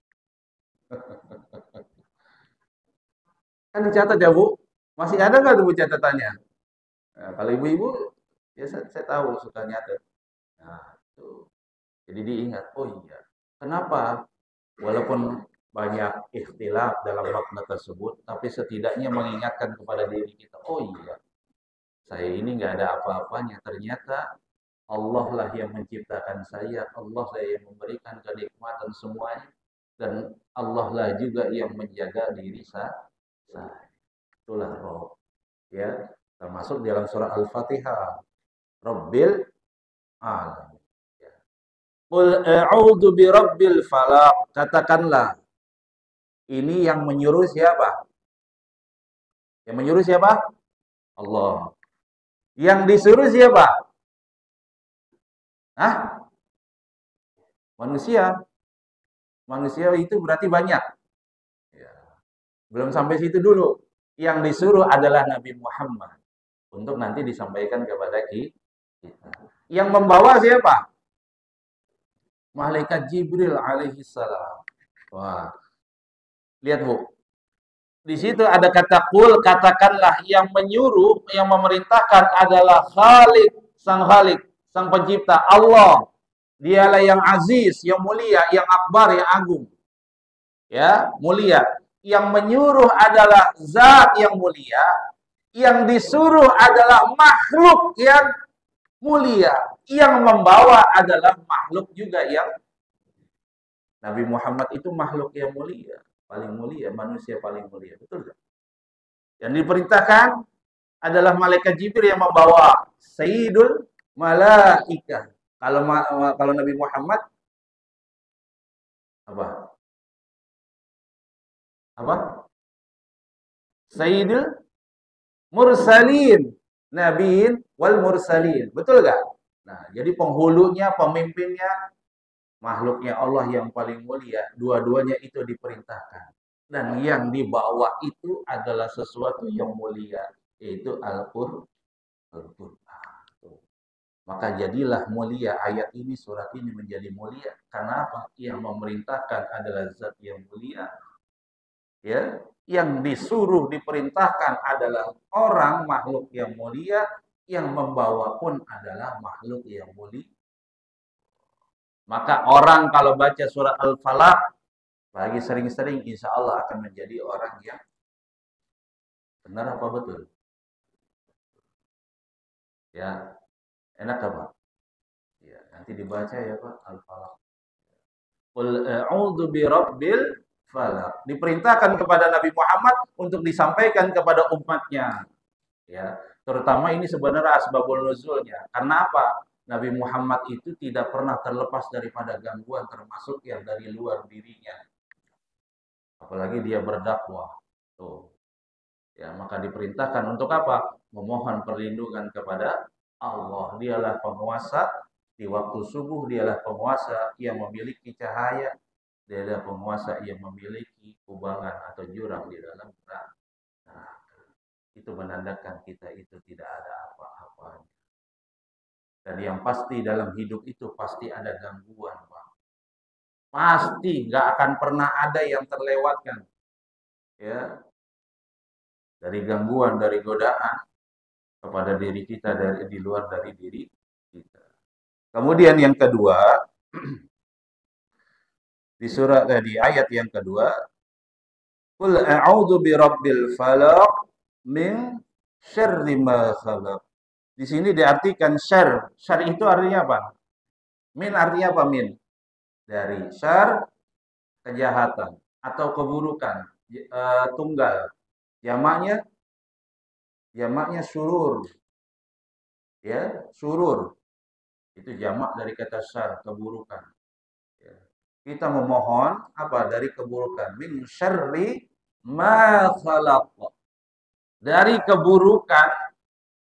Kan dicatat ya Bu? Masih ada nggak tuh Bu catatannya? Nah, kalau ibu-ibu, ya saya tahu suka nyatet. Nah, tuh. Jadi diingat, oh iya. Kenapa? Walaupun banyak ikhtilaf dalam makna tersebut, tapi setidaknya mengingatkan kepada diri kita, oh iya, saya ini nggak ada apa-apanya. Ternyata Allah lah yang menciptakan saya, Allah lah yang memberikan kenikmatan semuanya, dan Allah lah juga yang menjaga diri saya. Itulah Rob. Ya, termasuk dalam surah Al-Fatihah. Rabbil alamin. Qul a'udzu birabbil falaq. Katakanlah, ini yang menyuruh siapa? Yang menyuruh siapa? Allah. Yang disuruh siapa? Hah? Manusia. Manusia itu berarti banyak. Ya. Belum sampai situ dulu. Yang disuruh adalah Nabi Muhammad. Untuk nanti disampaikan kepada kita. Yang membawa siapa? Malaikat Jibril alaihi salam. Wah. Lihat Bu. Di situ ada kata kul, katakanlah yang menyuruh, yang memerintahkan adalah Khalik, sang pencipta, Allah. Dialah yang aziz, yang mulia, yang akbar, yang agung. Ya, mulia. Yang menyuruh adalah zat yang mulia, yang disuruh adalah makhluk yang mulia, yang membawa adalah makhluk juga yang Nabi Muhammad itu makhluk yang mulia, paling mulia, manusia paling mulia, betul gak? Yang diperintahkan adalah malaikat Jibril yang membawa Sayyidul Malaikah. Kalau Nabi Muhammad apa? Apa? Sayyidul Mursalin, Nabiin wal Mursalin. Betul gak? Nah, jadi penghulunya, pemimpinnya, makhluknya Allah yang paling mulia. Dua-duanya itu diperintahkan. Dan yang dibawa itu adalah sesuatu yang mulia, yaitu Al-Qur'an. Maka jadilah mulia ayat ini, surat ini menjadi mulia. Karena apa? Yang memerintahkan adalah zat yang mulia. Ya, yang disuruh diperintahkan adalah orang makhluk yang mulia, yang membawa pun adalah makhluk yang mulia. Maka orang kalau baca surat Al-Falaq lagi sering-sering, insya Allah akan menjadi orang yang benar apa betul? Ya, enak apa? Ya, nanti dibaca ya Pak Al-Falaq. Qul a'udzu birabbil falaq. Diperintahkan kepada Nabi Muhammad untuk disampaikan kepada umatnya. Ya, terutama ini sebenarnya asbabul nuzulnya. Karena apa? Nabi Muhammad itu tidak pernah terlepas daripada gangguan termasuk yang dari luar dirinya. Apalagi dia berdakwah. Tuh. Ya, maka diperintahkan untuk apa? Memohon perlindungan kepada Allah. Dialah penguasa di waktu subuh, dialah penguasa yang memiliki cahaya, dialah penguasa yang memiliki kubangan atau jurang di dalam neraka. Nah, itu menandakan kita itu tidak ada apa-apanya. Dan yang pasti dalam hidup itu pasti ada gangguan, Pak. Pasti nggak akan pernah ada yang terlewatkan. Ya, dari gangguan, dari godaan kepada diri kita dari di luar dari diri kita. Kemudian yang kedua, di surat di ayat yang kedua, qul a'udzu birabbil falaq min syarri ma khalaq. Di sini diartikan syar. Syar itu artinya apa? Min artinya apa min? Dari syar kejahatan atau keburukan, tunggal. Jamaknya surur. Ya, surur. Itu jamak dari kata syar, keburukan. Ya. Kita memohon apa dari keburukan? Min syarri ma khalaq. Dari keburukan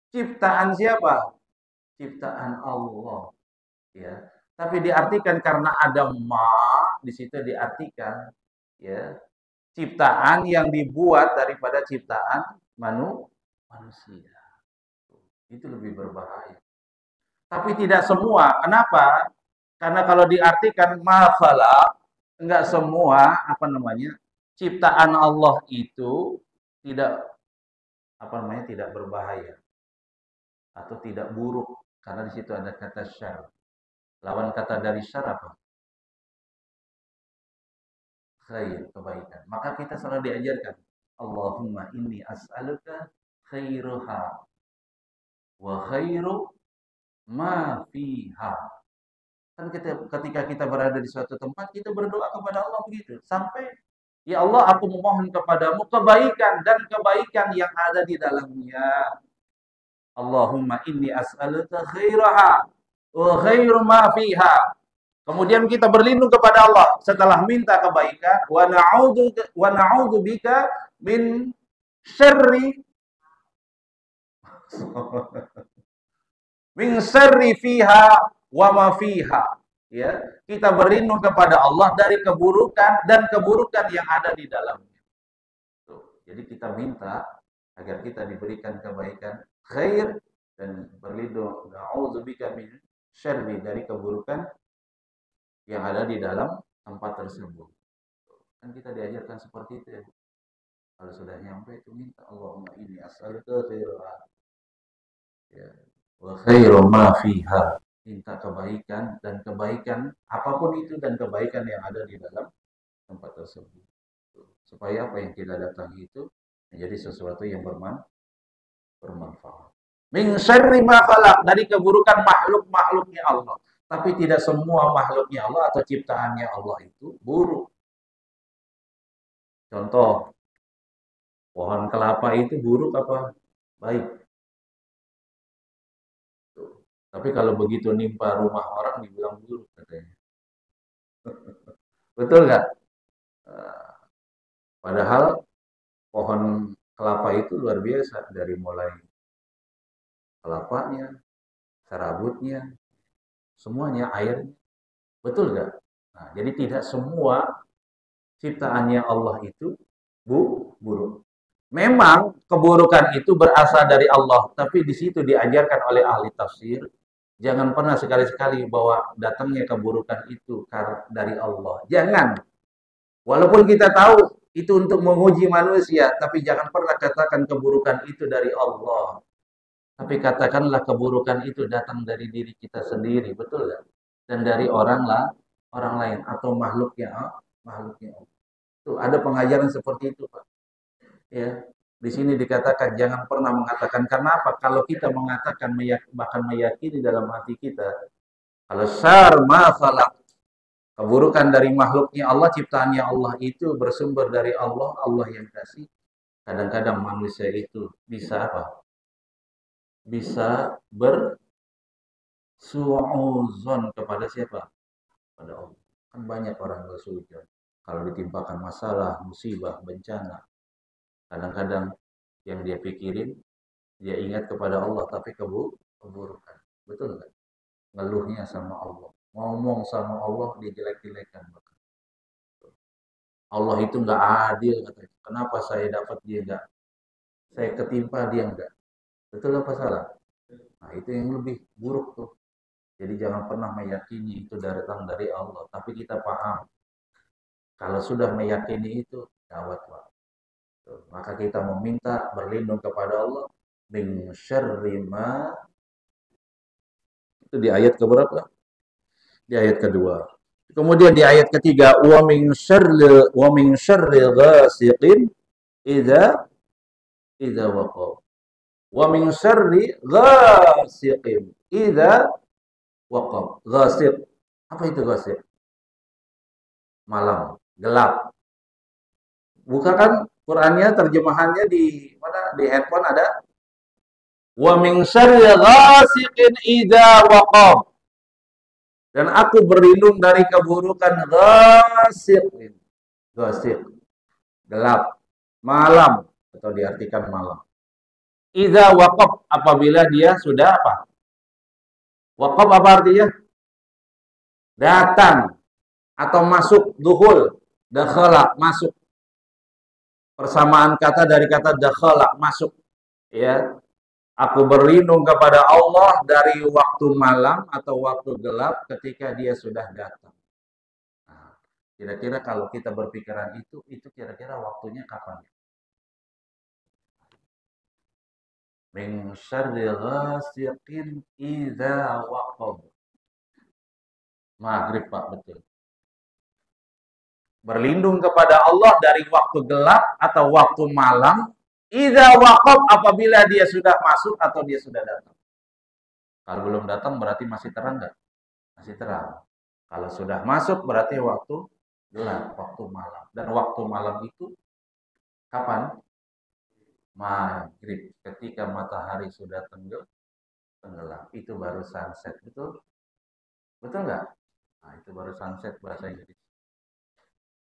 ciptaan siapa? Ciptaan Allah. Ya. Tapi diartikan karena ada ma di situ diartikan ya ciptaan yang dibuat daripada ciptaan manusia. Itu lebih berbahaya. Tapi tidak semua. Kenapa? Karena kalau diartikan makhluk, enggak semua ciptaan Allah itu tidak tidak berbahaya atau tidak buruk karena di situ ada kata syar. Lawan kata dari syar apa? Khair, kebaikan. Maka kita selalu diajarkan, Allahumma inni as'aluka khairuha wa khairu ma fiha. Kan ketika kita berada di suatu tempat, kita berdoa kepada Allah begitu. Sampai, ya Allah, aku memohon kepadamu kebaikan dan kebaikan yang ada di dalamnya. Allahumma inni as'aluka khairaha wa khairu ma fiha. Kemudian kita berlindung kepada Allah setelah minta kebaikan, wa na'udzu bika min syarri min syarri fiha wa ma fiha. Ya, kita berlindung kepada Allah dari keburukan dan keburukan yang ada di dalamnya. Tuh. Jadi kita minta agar kita diberikan kebaikan, khair, dan berlindung na'udzubika min syarri dari keburukan yang ada di dalam tempat tersebut. Kan kita diajarkan seperti itu ya. Kalau sudah nyampe itu minta Allahumma inni as'aluka khairaha ya wa khairu ma fiha. Minta kebaikan dan kebaikan apapun itu dan kebaikan yang ada di dalam tempat tersebut. Supaya apa yang kita datangi itu menjadi sesuatu yang bermanfaat. Min syarri ma khalaq, dari keburukan makhluk-makhluknya Allah. Tapi tidak semua makhluknya Allah atau ciptaannya Allah itu buruk. Contoh, pohon kelapa itu buruk apa baik? Tapi kalau begitu nimpa rumah orang dibilang buruk katanya. Betul nggak? Padahal pohon kelapa itu luar biasa dari mulai kelapanya, serabutnya, semuanya airnya. Betul nggak? Nah, jadi tidak semua ciptaannya Allah itu buruk. Memang keburukan itu berasal dari Allah, tapi di situ diajarkan oleh ahli tafsir, jangan pernah sekali-sekali bahwa datangnya keburukan itu dari Allah. Jangan. Walaupun kita tahu Itu untuk menguji manusia, tapi jangan pernah katakan keburukan itu dari Allah. Tapi katakanlah keburukan itu datang dari diri kita sendiri, betul nggak? Dan dari orang lain atau makhluknya Allah. Tuh, ada pengajaran seperti itu, Pak. Ya, di sini dikatakan jangan pernah mengatakan, karena apa? Kalau kita mengatakan bahkan meyakini dalam hati kita, kalau syar ma khalaq, keburukan dari makhluknya Allah, ciptaannya Allah itu bersumber dari Allah, Allah yang kasih. Kadang-kadang manusia itu bisa apa? Bisa bersuudzon kepada siapa? Pada Allah. Kan banyak orang bersuudzon. Kalau ditimpakan masalah, musibah, bencana, kadang-kadang yang dia pikirin, dia ingat kepada Allah, tapi keburukan. Betul nggak? Ngeluhnya sama Allah. Ngomong sama Allah, dia jelek-jelekan. Allah itu nggak adil, katanya. Kenapa saya dapat dia nggak? Saya ketimpa dia nggak? Betul apa salah? Nah, itu yang lebih buruk tuh. Jadi jangan pernah meyakini itu datang dari Allah. Tapi kita paham. Kalau sudah meyakini itu, gawat, Pak. Maka kita meminta berlindung kepada Allah min syarri ma, itu di ayat keberapa? Di ayat kedua. Kemudian di ayat ketiga, wa min syarri ghasiqin idza waqab. Wa min syarri ghasiqin idza waqab. Ghasiq. Apa itu ghasiq? Malam, gelap. Bukakan Qur'annya, terjemahannya di mana? Di handphone ada. Wa min syarri ghasiqin idza waqab. Dan aku berlindung dari keburukan ghasiq. Ghasiq. Gelap. Malam. Atau diartikan malam. Idza waqab. Apabila dia sudah apa? Waqab apa artinya? Datang. Atau masuk. Duhul. Dakhala. Masuk. Persamaan kata dari kata dakhala. Masuk. Ya. Aku berlindung kepada Allah dari waktu malam atau waktu gelap ketika dia sudah datang. Nah, kira-kira kalau kita berpikiran itu kira-kira waktunya kapan? Min syarri ghasiqin idza waqab. Maghrib, Pak, betul. Berlindung kepada Allah dari waktu gelap atau waktu malam. Idza waqab, apabila dia sudah masuk atau dia sudah datang. Kalau belum datang berarti masih terang enggak? Masih terang. Kalau sudah masuk berarti waktu gelap, waktu malam. Dan waktu malam itu kapan? Maghrib. Ketika matahari sudah tenggelam. Itu baru sunset. Betul? Betul enggak? Nah, itu baru sunset bahasa Inggris.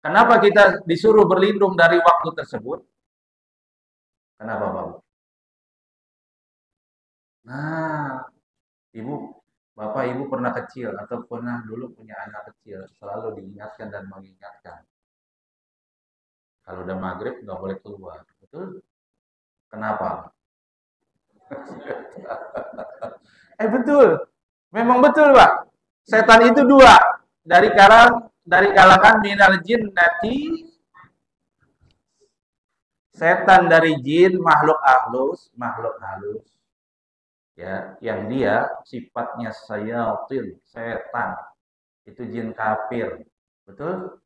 Kenapa kita disuruh berlindung dari waktu tersebut? Kenapa, Bang? Nah, Bapak Ibu pernah kecil atau pernah dulu punya anak kecil, selalu diingatkan dan mengingatkan. Kalau udah maghrib nggak boleh keluar, betul? Kenapa? Betul, memang betul, Pak. Setan itu dua, dari kalangan minal jinnati, setan dari jin, makhluk halus, ya, yang dia sifatnya sayatin, setan, itu jin kafir, betul?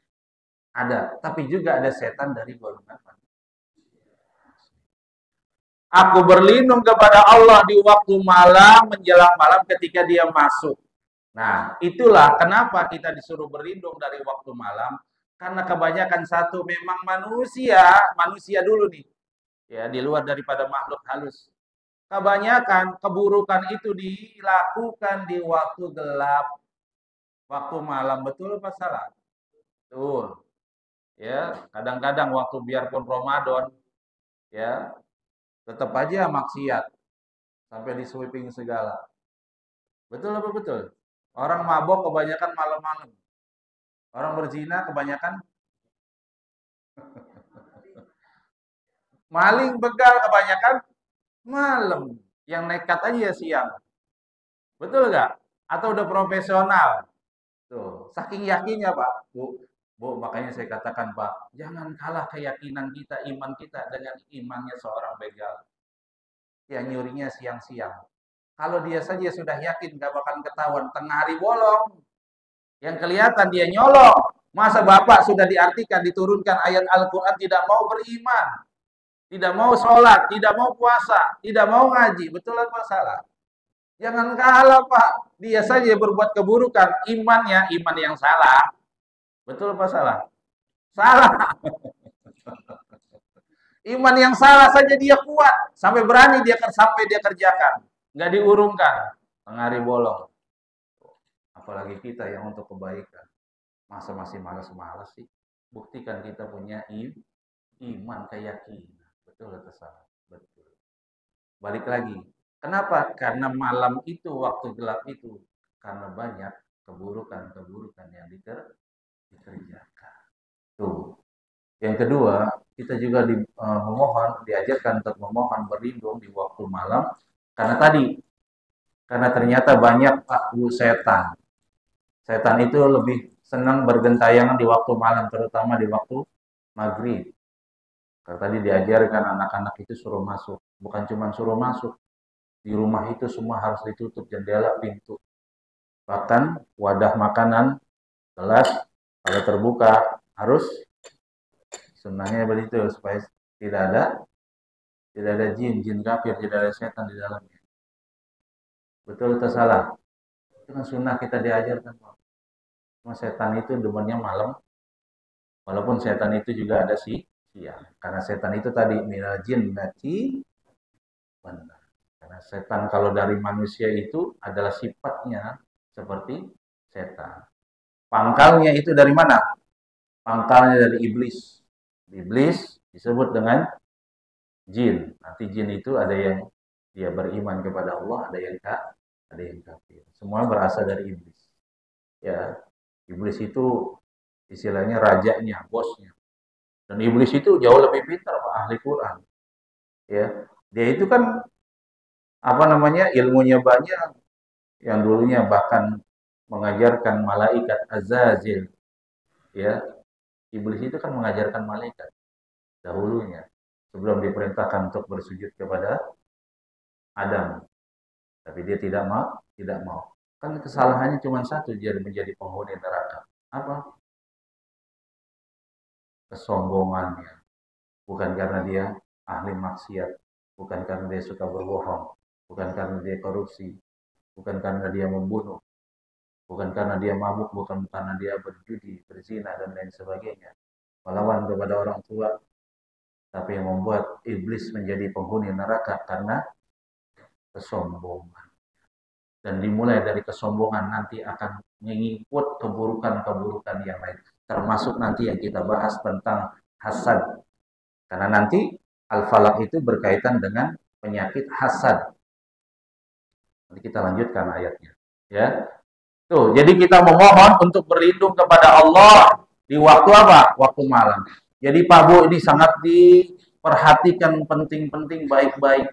Ada, tapi juga ada setan dari golongan manusia. Aku berlindung kepada Allah di waktu malam, menjelang malam ketika dia masuk. Nah, itulah kenapa kita disuruh berlindung dari waktu malam. Karena kebanyakan satu memang manusia dulu nih. Ya, di luar daripada makhluk halus. Kebanyakan keburukan itu dilakukan di waktu gelap, waktu malam. Betul apa salah? Betul. Ya, kadang-kadang waktu biarpun Ramadan, ya, tetap aja maksiat sampai di sweeping segala. Betul apa betul? Orang mabok kebanyakan malam-malam. Orang berzina kebanyakan maling begal kebanyakan malam. Yang nekat aja siang. Betul nggak? Atau udah profesional? Tuh, saking yakinnya, Pak, Bu. Bu, makanya saya katakan Pak, jangan kalah keyakinan kita, iman kita dengan imannya seorang begal yang nyurinya siang-siang. Kalau dia saja sudah yakin gak bakal ketahuan tengah hari bolong, yang kelihatan dia nyolong. Masa Bapak sudah diartikan, diturunkan ayat Al-Quran tidak mau beriman, tidak mau sholat, tidak mau puasa, tidak mau ngaji. Betul apa salah? Jangan kalah Pak, dia saja berbuat keburukan, imannya iman yang salah. Betul apa salah? Salah. Iman yang salah saja dia kuat, sampai berani sampai dia kerjakan, nggak diurungkan, tengah bolong. Apalagi kita yang untuk kebaikan, masa masih malas-malas sih? Buktikan kita punya iman, keyakinan. Betul atau salah? Betul. Balik lagi, kenapa? Karena malam itu, waktu gelap itu, karena banyak keburukan-keburukan yang dikerjakan. Tuh. Yang kedua, kita juga diajarkan untuk memohon berlindung di waktu malam karena ternyata banyak paku setan. Setan itu lebih senang bergentayangan di waktu malam, terutama di waktu maghrib. Karena tadi diajarkan anak-anak itu suruh masuk, bukan cuma suruh masuk, di rumah itu semua harus ditutup jendela, pintu. Bahkan wadah makanan, gelas, kalau terbuka harus sunnahnya begitu supaya tidak ada jin kafir, tidak ada setan di dalamnya. Betul atau salah? Itu kan sunnah kita diajarkan. Cuma setan itu demennya malam, walaupun setan itu juga ada siang. Karena setan itu tadi minal jinnati benar. Karena setan kalau dari manusia itu adalah sifatnya seperti setan. Pangkalnya itu dari mana? Pangkalnya dari iblis. Iblis disebut dengan jin. Nanti jin itu ada yang dia beriman kepada Allah, ada yang kafir. Semua berasal dari iblis. Ya, iblis itu istilahnya rajanya, bosnya. Dan iblis itu jauh lebih pintar, Pak, ahli Quran. Ya, dia itu kan apa namanya ilmunya banyak, yang dulunya bahkan mengajarkan malaikat Azazil. Ya, iblis itu kan mengajarkan malaikat dahulunya sebelum diperintahkan untuk bersujud kepada Adam. Tapi dia tidak mau. Kan kesalahannya cuma satu, dia menjadi penghuni neraka. Apa? Kesombongannya. Bukan karena dia ahli maksiat, bukan karena dia suka berbohong, bukan karena dia korupsi, bukan karena dia membunuh, bukan karena dia mabuk, bukan karena dia berjudi, berzina dan lain sebagainya. Melawan kepada orang tua, tapi yang membuat iblis menjadi penghuni neraka karena kesombongan. Dan dimulai dari kesombongan nanti akan mengikut keburukan-keburukan yang lain. Termasuk nanti yang kita bahas tentang hasad. Karena nanti Al-Falaq itu berkaitan dengan penyakit hasad. Nanti kita lanjutkan ayatnya. Ya. Tuh, jadi kita memohon untuk berlindung kepada Allah di waktu apa? Waktu malam. Jadi Pak Bu ini sangat diperhatikan penting-penting baik-baik.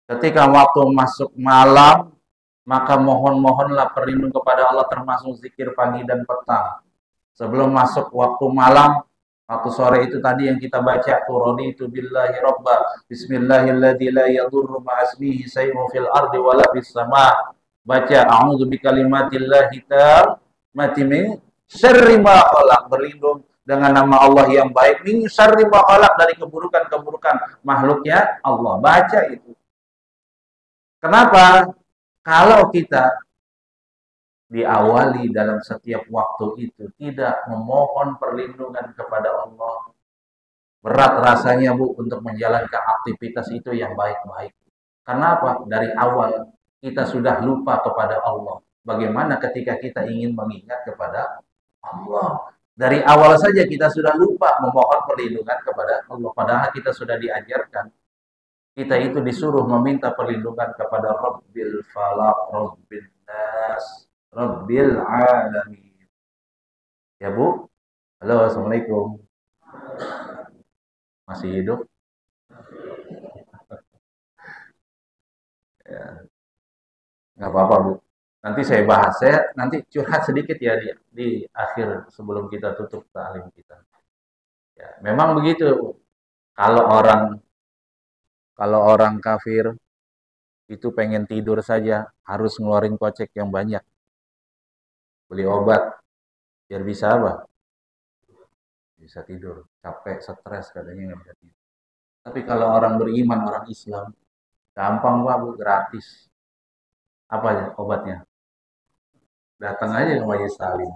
Ketika waktu masuk malam, maka mohonlah perlindung kepada Allah termasuk zikir pagi dan petang. Sebelum masuk waktu malam, waktu sore itu tadi yang kita baca, turuni itu billahi robba, bismillahilladzi la yadurru ma'asmihi saymu fil ardi wala fis sama. Baca a'udzu bikalimatillahi tammati min syarri ma khalaq, berlindung dengan nama Allah yang baik min syarri ma khalaq, dari keburukan-keburukan makhluknya Allah. Baca itu. Kenapa? Kalau kita diawali dalam setiap waktu itu tidak memohon perlindungan kepada Allah, berat rasanya Bu untuk menjalankan aktivitas itu yang baik-baik. Kenapa? Dari awal kita sudah lupa kepada Allah. Bagaimana ketika kita ingin mengingat kepada Allah? Dari awal saja kita sudah lupa memohon perlindungan kepada Allah. Padahal kita sudah diajarkan. Kita itu disuruh meminta perlindungan kepada Rabbil Falaq, Rabbil Nas, Rabbil Alamin. Ya Bu? Halo, Assalamualaikum. Masih hidup? Ya. Nggak apa-apa Bu. Nanti saya bahas, saya nanti curhat sedikit ya di akhir sebelum kita tutup ta'lim kita. Ya, memang begitu. Kalau orang kalau orang kafir itu pengen tidur saja harus ngeluarin kocek yang banyak. Beli obat biar bisa apa? Bisa tidur. Capek, stres katanya nggak bisa tidur. Tapi kalau orang beriman, orang Islam, gampang Pak, Bu, gratis. Apa ya obatnya? Datang aja ke majelis taklim.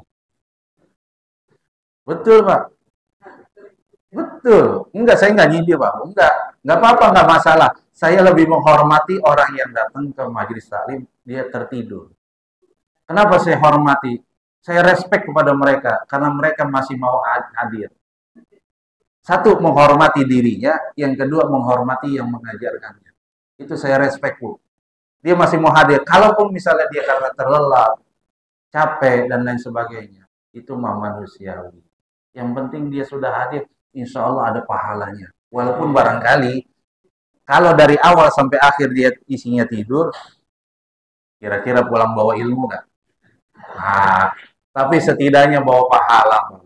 Betul, Pak. Betul. Enggak, saya enggak nyindir, Pak. Enggak apa-apa, enggak masalah. Saya lebih menghormati orang yang datang ke majelis taklim, dia tertidur. Kenapa saya hormati? Saya respect kepada mereka karena mereka masih mau hadir. Satu, menghormati dirinya, yang kedua menghormati yang mengajarkannya. Itu saya respect, Bu. Dia masih mau hadir. Kalaupun misalnya dia karena terlelap, capek dan lain sebagainya, itu mah manusiawi. Yang penting dia sudah hadir, insya Allah ada pahalanya. Walaupun barangkali kalau dari awal sampai akhir dia isinya tidur, kira-kira pulang bawa ilmu nggak? Nah, tapi setidaknya bawa pahala.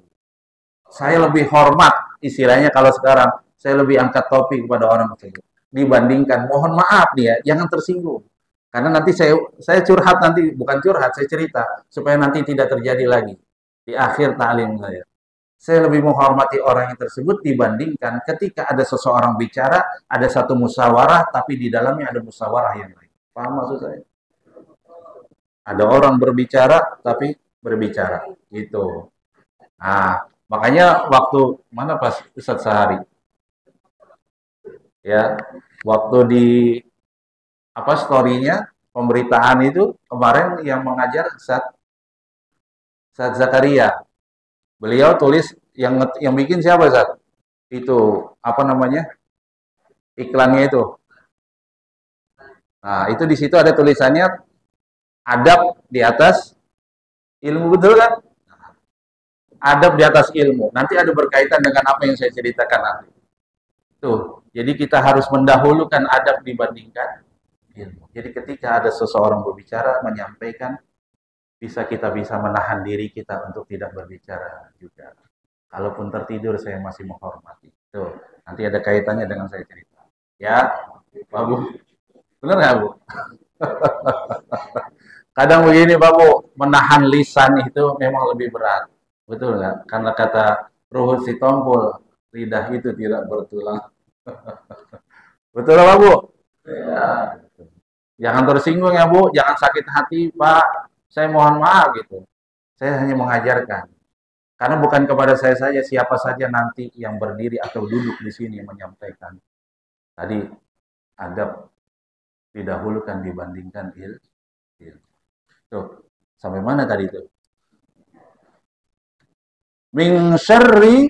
Saya lebih hormat, istilahnya kalau sekarang, saya lebih angkat topi kepada orang tersebut. Dibandingkan, mohon maaf dia, jangan tersinggung. Karena nanti saya curhat nanti, bukan curhat, saya cerita. Supaya nanti tidak terjadi lagi. Di akhir ta'lim saya. Saya lebih menghormati orang yang tersebut dibandingkan ketika ada seseorang bicara, ada satu musyawarah, tapi di dalamnya ada musyawarah yang lain. Paham maksud saya? Ada orang berbicara, tapi berbicara. Gitu. Nah, makanya waktu, mana pas Ustadz Sehari? Ya, waktu di apa story-nya, pemberitaan itu kemarin yang mengajar Ustadz Zakaria. Beliau tulis yang bikin siapa Ustadz? Itu apa namanya? Iklannya itu. Nah, itu di situ ada tulisannya adab di atas ilmu, betul kan? Adab di atas ilmu. Nanti ada berkaitan dengan apa yang saya ceritakan nanti. Tuh, jadi kita harus mendahulukan adab dibandingkan ilmu. Jadi ketika ada seseorang berbicara, menyampaikan, kita bisa menahan diri kita untuk tidak berbicara juga. Kalaupun tertidur, saya masih menghormati. Tuh, nanti ada kaitannya dengan saya cerita. Ya, Pak Bu. Benar nggak, Bu? Kadang begini, Pak Bu, menahan lisan itu memang lebih berat. Betul nggak? Karena kata Ruhut Sitompul, lidah itu tidak bertulang. Betul Pak Bu? Ya. Jangan tersinggung ya Bu, jangan sakit hati Pak. Saya mohon maaf gitu. Saya hanya mengajarkan. Karena bukan kepada saya saja, siapa saja nanti yang berdiri atau duduk di sini menyampaikan. Tadi adab didahulukan dibandingkan ilmu. Tuh, sampai mana tadi itu? Min syarri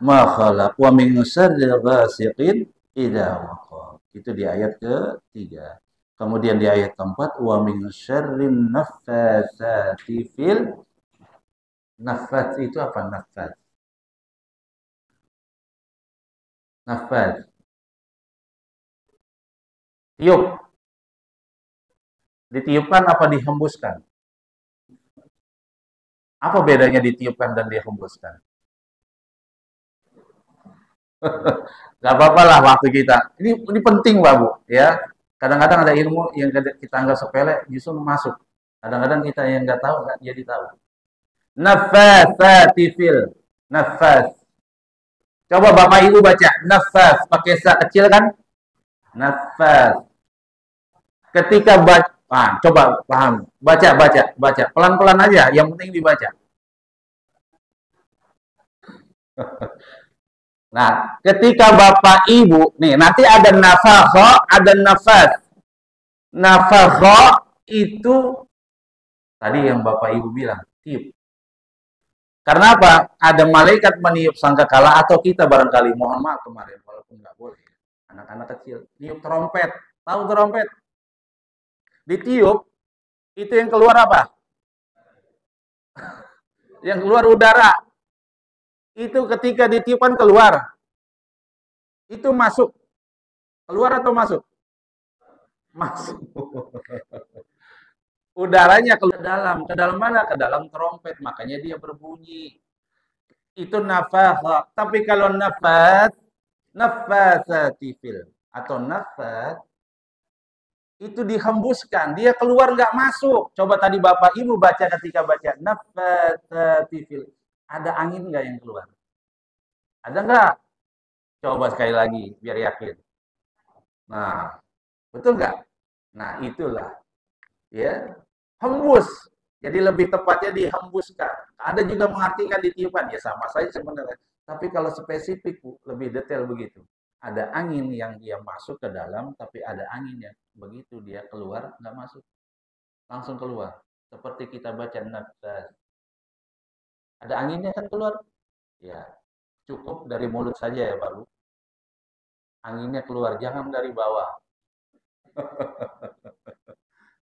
ma khalaq wa min syarri ghasiqin idza waqab. Itu di ayat ke-3. Kemudian di ayat keempat, wa min syarrin naffatsati fil. Naffats itu apa naffats? Naffats. Tiup. Ditiupkan apa dihembuskan? Apa bedanya ditiupkan dan dihembuskan? Gak apa-apa lah waktu kita. Ini penting Pak Bu, ya. Kadang-kadang ada ilmu yang kita anggap sepele justru masuk. Kadang-kadang kita yang nggak tahu nggak jadi tahu. Nafasati fil. Nafas. Coba Bapak Ibu baca nafas pakai sa kecil kan? Nafas. Ketika baca, coba paham. Baca. Pelan-pelan aja, yang penting dibaca. Nah, ketika Bapak Ibu, nih nanti ada nafakha, ada nafas. Nafakha itu tadi yang Bapak Ibu bilang, tiup. Karena apa? Ada malaikat meniup sangkakala atau kita barangkali, mohon maaf kemarin, walaupun nggak boleh. Anak-anak kecil, niup trompet. Tahu trompet? Ditiup, itu yang keluar apa? Yang keluar udara. Itu ketika ditiupkan keluar. Itu masuk. Keluar atau masuk? Masuk. Udaranya ke dalam mana? Ke dalam trompet, makanya dia berbunyi. Itu nafas. Tapi kalau nafasati fil atau nafas itu dihembuskan, dia keluar nggak masuk. Coba tadi Bapak Ibu baca ketika baca nafasati fil, ada angin nggak yang keluar? Ada nggak? Coba sekali lagi biar yakin. Nah, betul nggak? Nah, itulah ya hembus. Jadi lebih tepatnya dihembuskan. Ada juga mengartikan ditiupkan, ya sama saja sebenarnya. Tapi kalau spesifik lebih detail begitu. Ada angin yang dia masuk ke dalam, tapi ada angin yang begitu dia keluar nggak masuk, langsung keluar. Seperti kita baca nafas, ada anginnya kan keluar. Ya, cukup dari mulut saja ya Pak Bu. Anginnya keluar, jangan dari bawah.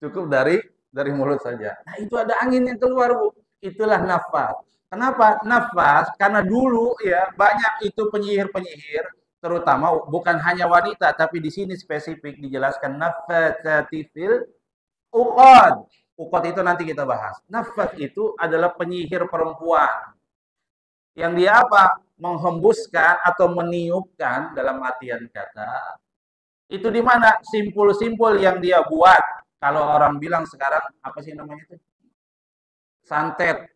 Cukup dari mulut saja. Nah, itu ada angin yang keluar, Bu. Itulah nafas. Kenapa nafas? Karena dulu ya banyak itu penyihir-penyihir, terutama bukan hanya wanita, tapi di sini spesifik dijelaskan nafasatifil uqad. Uqad itu nanti kita bahas. Nafas itu adalah penyihir perempuan. Yang dia apa? Menghembuskan atau meniupkan dalam artian kata. Itu di mana? Simpul-simpul yang dia buat. Kalau orang bilang sekarang apa sih namanya itu? Santet.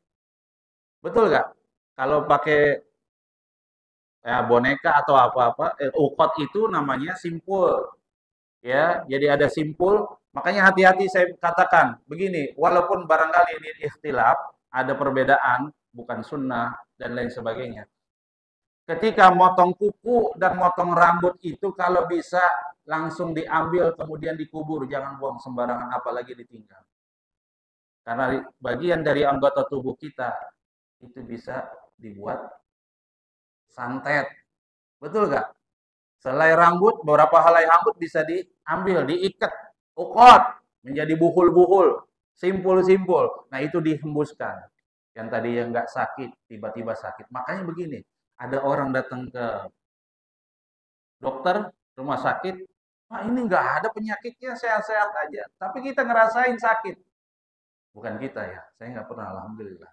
Betul nggak? Kalau pakai ya, boneka atau apa-apa, ukot itu namanya simpul. Ya, jadi ada simpul. Makanya hati-hati saya katakan begini, walaupun barangkali ini ikhtilaf, ada perbedaan, bukan sunnah dan lain sebagainya. Ketika motong kuku dan motong rambut itu kalau bisa langsung diambil kemudian dikubur, jangan buang sembarangan apalagi ditinggal. Karena bagian dari anggota tubuh kita itu bisa dibuat santet. Betul nggak? Selai rambut, beberapa helai rambut bisa diambil, diikat, ukot, menjadi buhul-buhul, simpul-simpul. Nah itu dihembuskan. Yang tadi yang nggak sakit, tiba-tiba sakit. Makanya begini, ada orang datang ke dokter, rumah sakit, Pak ini nggak ada penyakitnya, sehat-sehat aja. Tapi kita ngerasain sakit. Bukan kita ya, saya nggak pernah, alhamdulillah.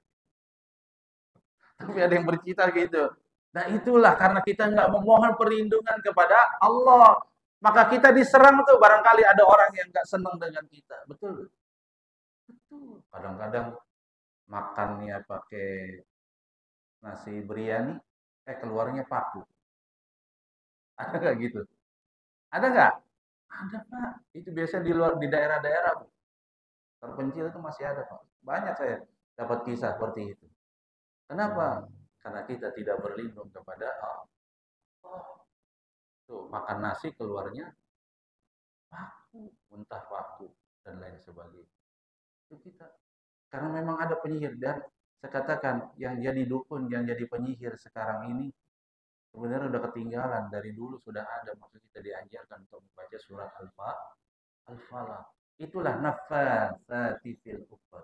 Tapi ada yang bercita gitu. Nah itulah karena kita nggak memohon perlindungan kepada Allah. Maka kita diserang tuh, barangkali ada orang yang nggak senang dengan kita. Betul? Betul. Kadang-kadang makannya pakai nasi biryani, keluarnya paku. Ada nggak gitu? Ada nggak? Ada Pak. Itu biasanya di luar di daerah-daerah terpencil itu masih ada Pak. Banyak saya dapat kisah seperti itu. Kenapa? Karena kita tidak berlindung kepada Allah. Tuh, makan nasi keluarnya paku, muntah paku, dan lain sebagainya. Itu kita. Karena memang ada penyihir. Dan saya katakan, yang jadi dukun, yang jadi penyihir sekarang ini, sebenarnya udah ketinggalan. Dari dulu sudah ada. Maksud kita diajarkan untuk membaca surat Al-Falaq. Itulah nafasati fil uqad.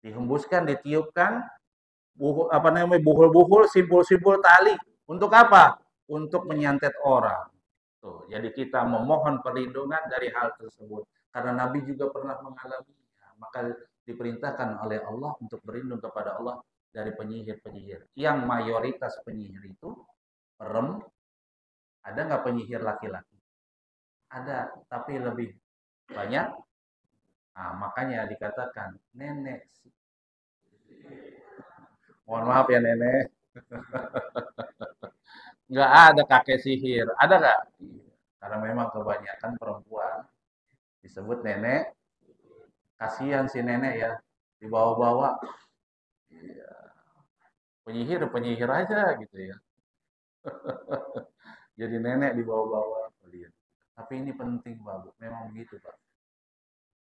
Dihembuskan, ditiupkan, apa namanya, buhul-buhul, simpul-simpul tali. Untuk apa? Untuk menyantet orang. Tuh, jadi kita memohon perlindungan dari hal tersebut. Karena Nabi juga pernah mengalaminya. Maka diperintahkan oleh Allah untuk berlindung kepada Allah dari penyihir-penyihir. Yang mayoritas penyihir itu ada nggak penyihir laki-laki? Ada, tapi lebih banyak. Nah, makanya dikatakan nenek. Mohon maaf ya nenek. Nggak ada kakek sihir. Ada nggak? Karena memang kebanyakan perempuan disebut nenek. Kasihan si nenek ya, dibawa-bawa. Iya. Penyihir aja gitu ya. Jadi nenek dibawa-bawa. Tapi ini penting Pak Bu, memang begitu Pak.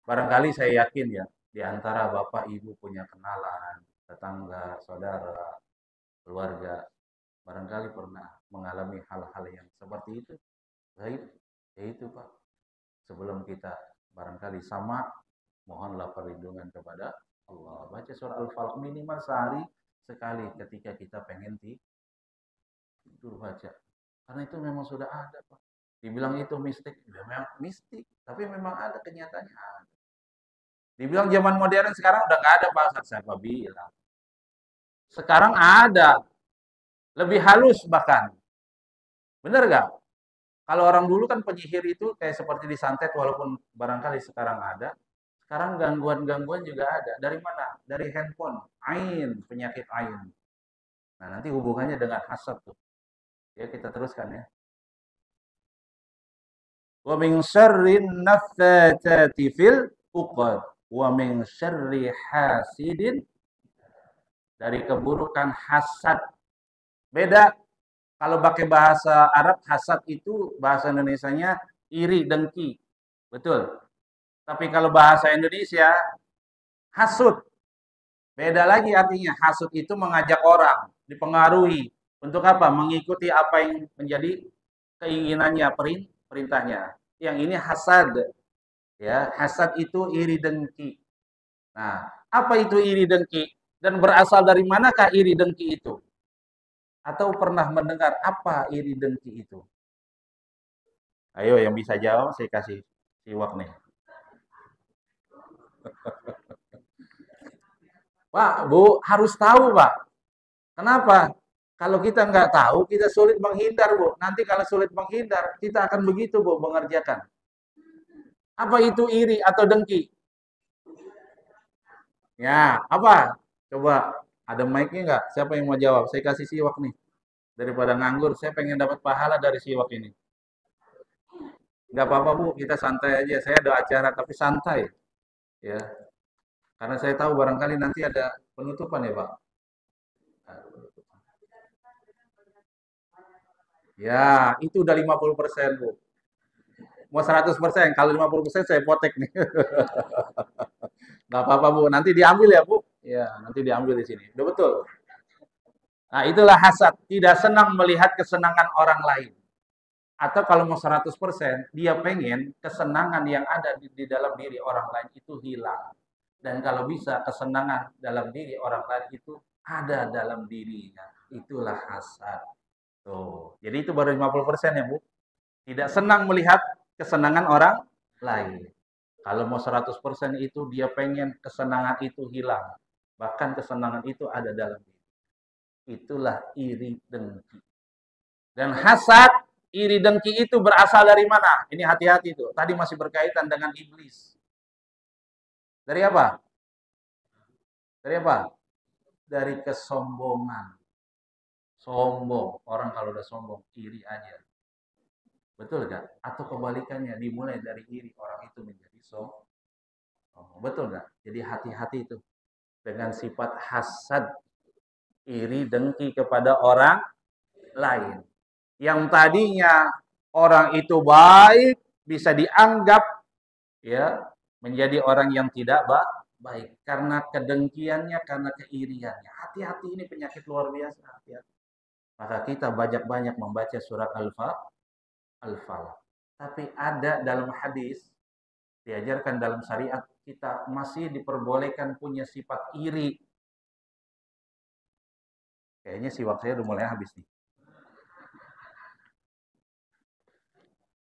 Barangkali saya yakin ya, di antara Bapak Ibu punya kenalan, tetangga, saudara, keluarga, barangkali pernah mengalami hal-hal yang seperti itu. Baik, ya itu Pak. Sebelum kita barangkali sama, mohonlah perlindungan kepada Allah. Baca surah Al-Falaq minimal sehari sekali ketika kita pengen tidur baca. Karena itu memang sudah ada Pak. Dibilang itu mistik, ya memang mistik. Tapi memang ada kenyataannya. Dibilang zaman modern sekarang udah nggak ada Pak Ustadz, siapa bilang. Sekarang ada, lebih halus bahkan. Bener nggak? Kalau orang dulu kan penyihir itu kayak seperti disantet walaupun barangkali sekarang ada. Sekarang gangguan-gangguan juga ada. Dari mana? Dari handphone. Ain, penyakit ain. Nah, nanti hubungannya dengan hasad tuh. Ya, kita teruskan ya. Wa min syarrin naffatsati fil uqad wa min syarri hasidin, dari keburukan hasad. Beda kalau pakai bahasa Arab hasad itu bahasa Indonesianya iri dengki. Betul. Tapi kalau bahasa Indonesia hasud. Beda lagi artinya. Hasud itu mengajak orang, dipengaruhi. Untuk apa? Mengikuti apa yang menjadi keinginannya, perintahnya. Yang ini hasad. Ya, hasad itu iri dengki. Nah, apa itu iri dengki? Dan berasal dari manakah iri dengki itu? Atau pernah mendengar apa iri dengki itu? Ayo yang bisa jawab saya kasih siwak nih. Pak, Bu, harus tahu, Pak. Kenapa? Kalau kita nggak tahu, kita sulit menghindar, Bu. Nanti kalau sulit menghindar, kita akan begitu, Bu, mengerjakan. Apa itu iri atau dengki? Ya, apa? Coba, ada mic-nya nggak? Siapa yang mau jawab? Saya kasih siwak nih. Daripada nganggur, saya pengen dapat pahala dari siwak ini. Nggak apa-apa, Bu, kita santai aja. Saya ada acara, tapi santai. Ya, karena saya tahu barangkali nanti ada penutupan ya, Pak. Ya, itu udah 50%, Bu. Mau 100%, kalau 50% saya potek nih. Nggak apa-apa, Bu. Nanti diambil ya, Bu. Ya, nanti diambil di sini. Udah betul. Nah, itulah hasad. Tidak senang melihat kesenangan orang lain. Atau kalau mau 100%, dia pengen kesenangan yang ada di dalam diri orang lain itu hilang. Dan kalau bisa, kesenangan dalam diri orang lain itu ada dalam dirinya. Itulah hasad. Tuh. Jadi itu baru 50% ya, Bu. Tidak senang melihat kesenangan orang lain. Kalau mau 100% itu dia pengen kesenangan itu hilang. Bahkan kesenangan itu ada dalam diri. Itulah iri dengki. Dan hasad, iri dengki itu berasal dari mana? Ini hati-hati tuh. Tadi masih berkaitan dengan iblis. Dari apa? Dari apa? Dari kesombongan. Sombong. Orang kalau udah sombong, iri aja. Betul gak? Atau kebalikannya, dimulai dari iri, orang itu menjadi sombong. Betul gak? Jadi hati-hati itu. Dengan sifat hasad, iri dengki kepada orang lain. Yang tadinya orang itu baik, bisa dianggap ya menjadi orang yang tidak baik. Karena kedengkiannya, karena keiriannya. Hati-hati, ini penyakit luar biasa. Hati-hati. Maka kita banyak-banyak membaca surat Al-Falaq. Tapi ada dalam hadis, diajarkan dalam syariat, kita masih diperbolehkan punya sifat iri. Kayaknya siwak saya udah mulai habis nih.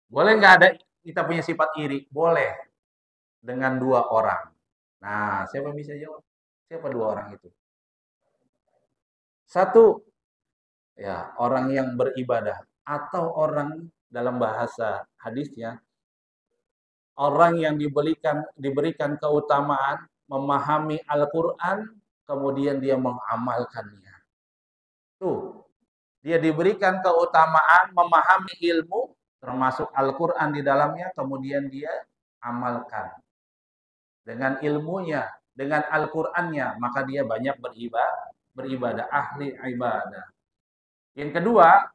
Boleh nggak ada kita punya sifat iri? Boleh. Dengan dua orang. Nah, siapa yang bisa jawab? Siapa dua orang itu? Satu, ya orang yang beribadah. Atau orang dalam bahasa hadisnya, orang yang diberikan keutamaan memahami Al-Quran, kemudian dia mengamalkannya. Tuh, dia diberikan keutamaan memahami ilmu, termasuk Al-Quran di dalamnya, kemudian dia amalkan. Dengan ilmunya, dengan Al-Qurannya, maka dia banyak beribadah, ahli ibadah. Yang kedua,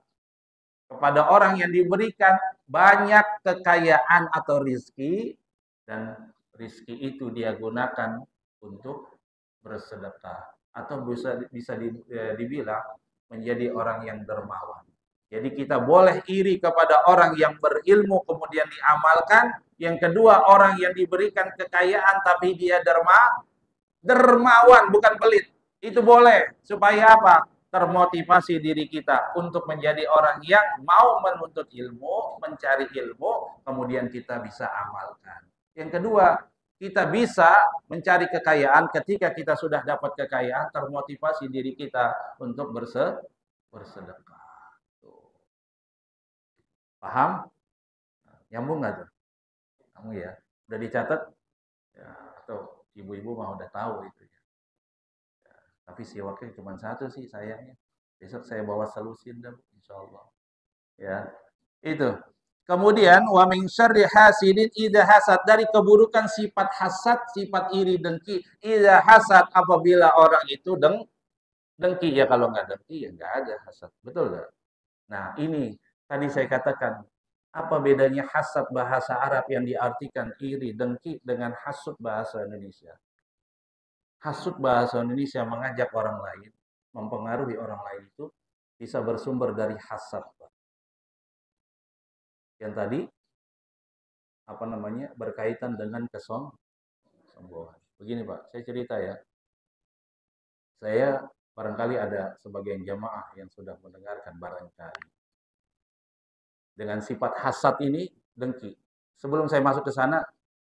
kepada orang yang diberikan banyak kekayaan atau rizki, dan rizki itu dia gunakan untuk bersedekah, atau bisa dibilang menjadi orang yang dermawan. Jadi kita boleh iri kepada orang yang berilmu kemudian diamalkan. Yang kedua, orang yang diberikan kekayaan tapi dia dermawan, bukan pelit. Itu boleh. Supaya apa? Termotivasi diri kita untuk menjadi orang yang mau menuntut ilmu, mencari ilmu, kemudian kita bisa amalkan. Yang kedua, kita bisa mencari kekayaan ketika kita sudah dapat kekayaan, termotivasi diri kita untuk bersedekah. Tuh. Paham? Nyambung nggak tuh? Kamu ya? Udah dicatat? Ya, atau ibu-ibu mah udah tahu itu ya. Tapi siwaknya cuma satu sih sayangnya. Besok saya bawa selusin dah, insya Allah. Ya, itu. Kemudian wa min syarri hasidin idza hasad, dari keburukan sifat hasad, sifat iri dengki. Idza hasad, apabila orang itu dengki, ya kalau nggak dengki ya nggak ada hasad. Betul nggak? Nah, ini tadi saya katakan apa bedanya hasad bahasa Arab yang diartikan iri dengki dengan hasud bahasa Indonesia? Hasud bahasa Indonesia mengajak orang lain, mempengaruhi orang lain itu bisa bersumber dari hasad. Yang tadi apa namanya berkaitan dengan kesombongan. Begini Pak, saya cerita ya. Saya barangkali ada sebagian jamaah yang sudah mendengarkan barangkali. Dengan sifat hasad ini dengki. Sebelum saya masuk ke sana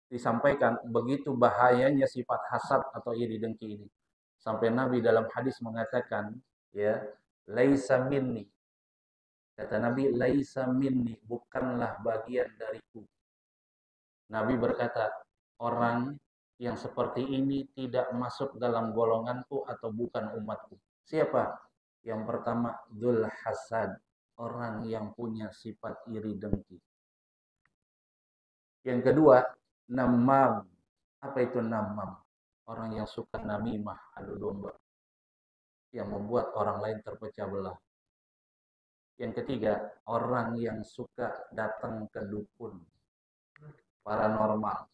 disampaikan begitu bahayanya sifat hasad atau iri dengki ini. Sampai Nabi dalam hadis mengatakan ya, laisa minni. Kata Nabi, laisa minni, bukanlah bagian dariku. Nabi berkata, orang yang seperti ini tidak masuk dalam golonganku atau bukan umatku. Siapa? Yang pertama, dzul hasad, orang yang punya sifat iri dengki. Yang kedua, namam. Apa itu namam? Orang yang suka namimah, adu domba. Yang membuat orang lain terpecah belah. Yang ketiga, orang yang suka datang ke dukun, paranormal.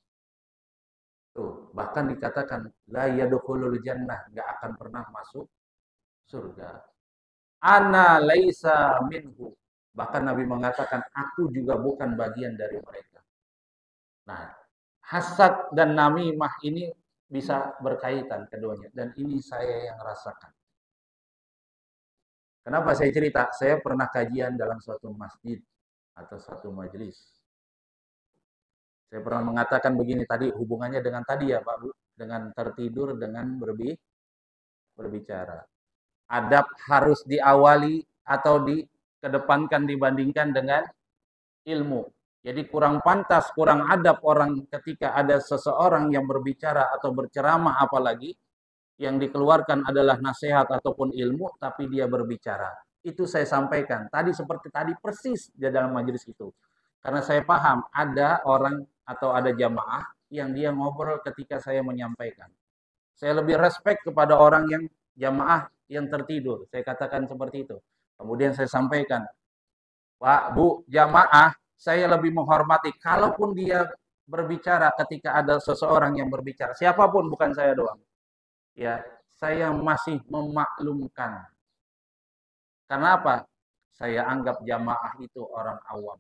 Tuh, bahkan dikatakan la yadkhulul jannah, enggak akan pernah masuk surga. Ana laisa minhu. Bahkan Nabi mengatakan aku juga bukan bagian dari mereka. Nah, hasad dan namimah ini bisa berkaitan keduanya dan ini saya yang rasakan. Kenapa saya cerita? Saya pernah kajian dalam suatu masjid atau suatu majelis. Saya pernah mengatakan begini tadi, hubungannya dengan tadi ya Pak Bu, dengan tertidur, dengan berbicara. Adab harus diawali atau dikedepankan dibandingkan dengan ilmu. Jadi kurang pantas, kurang adab orang ketika ada seseorang yang berbicara atau berceramah apalagi, yang dikeluarkan adalah nasihat ataupun ilmu, tapi dia berbicara. Itu saya sampaikan. Tadi seperti tadi persis di dalam majelis itu. Karena saya paham ada orang atau ada jamaah yang dia ngobrol ketika saya menyampaikan. Saya lebih respect kepada orang yang jamaah yang tertidur. Saya katakan seperti itu. Kemudian saya sampaikan, Pak, Bu, jamaah, saya lebih menghormati. Kalaupun dia berbicara ketika ada seseorang yang berbicara, siapapun bukan saya doang. Ya, saya masih memaklumkan. Karena apa? Saya anggap jamaah itu orang awam.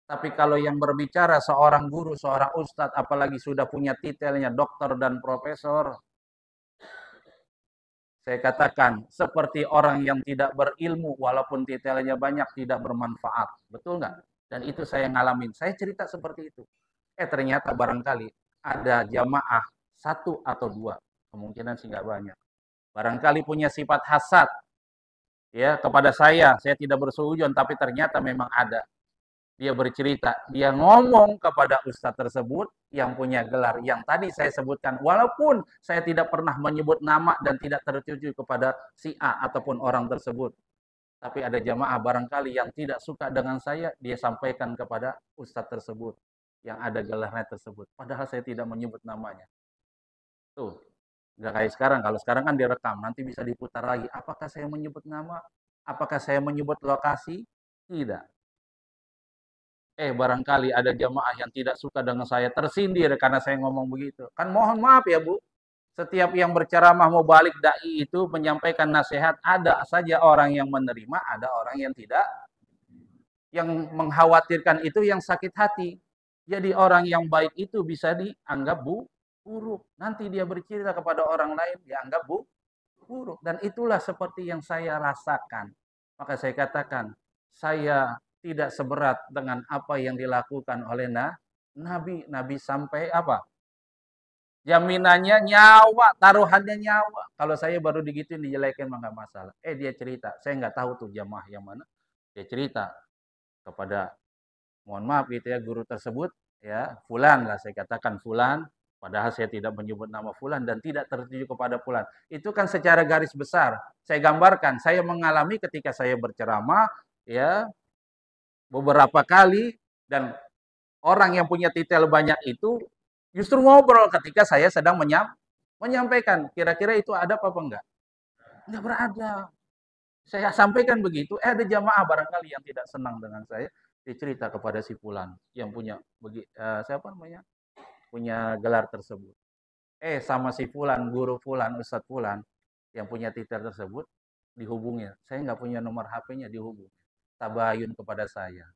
Tapi kalau yang berbicara seorang guru, seorang ustadz, apalagi sudah punya titelnya dokter dan profesor, saya katakan seperti orang yang tidak berilmu walaupun titelnya banyak tidak bermanfaat. Betul nggak? Dan itu saya ngalamin. Saya cerita seperti itu. Ternyata barangkali ada jamaah satu atau dua. Kemungkinan sih nggak banyak. Barangkali punya sifat hasad ya kepada saya tidak bersuudzon, tapi ternyata memang ada. Dia bercerita, dia ngomong kepada ustadz tersebut yang punya gelar yang tadi saya sebutkan, walaupun saya tidak pernah menyebut nama dan tidak tertuju kepada si A ataupun orang tersebut. Tapi ada jamaah barangkali yang tidak suka dengan saya, dia sampaikan kepada ustadz tersebut yang ada gelarnya tersebut. Padahal saya tidak menyebut namanya. Tuh, nggak kayak sekarang. Kalau sekarang kan direkam, nanti bisa diputar lagi. Apakah saya menyebut nama? Apakah saya menyebut lokasi? Tidak. Barangkali ada jamaah yang tidak suka dengan saya, tersindir karena saya ngomong begitu. Kan mohon maaf ya Bu, setiap yang berceramah mau balik dai itu menyampaikan nasihat, ada saja orang yang menerima, ada orang yang tidak. Yang mengkhawatirkan itu yang sakit hati. Jadi orang yang baik itu bisa dianggap buruk. Nanti dia bercerita kepada orang lain, dianggap buruk. Dan itulah seperti yang saya rasakan. Maka saya katakan, saya tidak seberat dengan apa yang dilakukan oleh Nabi. Nabi sampai apa? Jaminannya nyawa, taruhannya nyawa. Kalau saya baru digituin, dijelekin mah nggak masalah. Dia cerita, saya nggak tahu tuh jamaah yang mana. Dia cerita kepada, mohon maaf gitu ya, guru tersebut, ya, fulan lah saya katakan fulan, padahal saya tidak menyebut nama fulan dan tidak tertuju kepada fulan. Itu kan secara garis besar. Saya gambarkan, saya mengalami ketika saya berceramah, ya, beberapa kali, dan orang yang punya titel banyak itu justru ngobrol ketika saya sedang menyampaikan. Kira-kira itu ada apa enggak? Enggak berada. Saya sampaikan begitu, ada jamaah barangkali yang tidak senang dengan saya, dicerita kepada si fulan yang punya siapa namanya? Punya gelar tersebut. Sama si fulan, guru fulan, ustadz fulan yang punya titel tersebut dihubungi. Saya nggak punya nomor HP-nya, dihubungi. Tabayun kepada saya.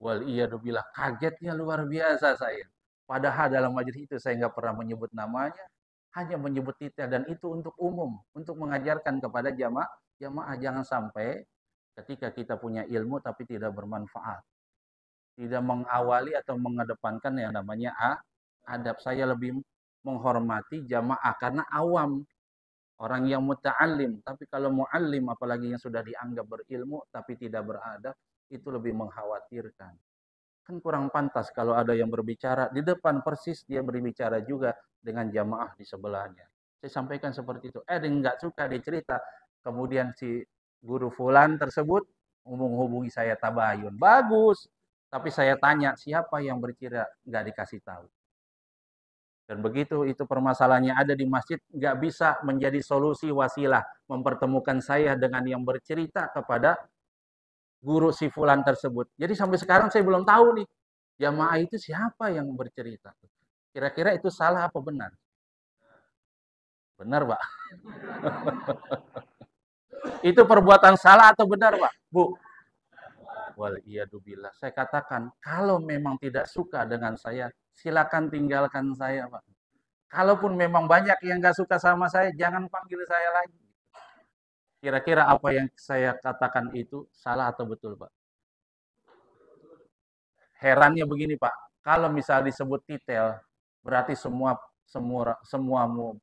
Wal iyadzubillah, kagetnya luar biasa saya. Padahal dalam majelis itu saya nggak pernah menyebut namanya, hanya menyebut titel, dan itu untuk umum, untuk mengajarkan kepada jamaah jangan sampai ketika kita punya ilmu tapi tidak bermanfaat, tidak mengawali atau mengedepankan yang namanya adab. Saya lebih menghormati jamaah karena awam, orang yang muta'alim. Tapi kalau mu'allim, apalagi yang sudah dianggap berilmu tapi tidak beradab, itu lebih mengkhawatirkan. Kan kurang pantas kalau ada yang berbicara di depan persis dia berbicara juga dengan jamaah di sebelahnya. Saya sampaikan seperti itu. Dia nggak suka, dia cerita. Kemudian si guru fulan tersebut menghubungi saya tabayun. Bagus. Tapi saya tanya siapa yang bercerita, nggak dikasih tahu. Dan begitu itu permasalahannya ada di masjid, nggak bisa menjadi solusi wasilah mempertemukan saya dengan yang bercerita kepada guru si fulan tersebut. Jadi sampai sekarang saya belum tahu nih, jamaah itu siapa yang bercerita. Kira-kira itu salah apa benar? Benar, Pak. Itu perbuatan salah atau benar, Pak? Bu. Wal iyadzubillah. Saya katakan, kalau memang tidak suka dengan saya, silakan tinggalkan saya, Pak. Kalaupun memang banyak yang nggak suka sama saya, jangan panggil saya lagi. Kira-kira apa yang saya katakan itu salah atau betul, Pak? Herannya begini, Pak. Kalau misal disebut titel, berarti semua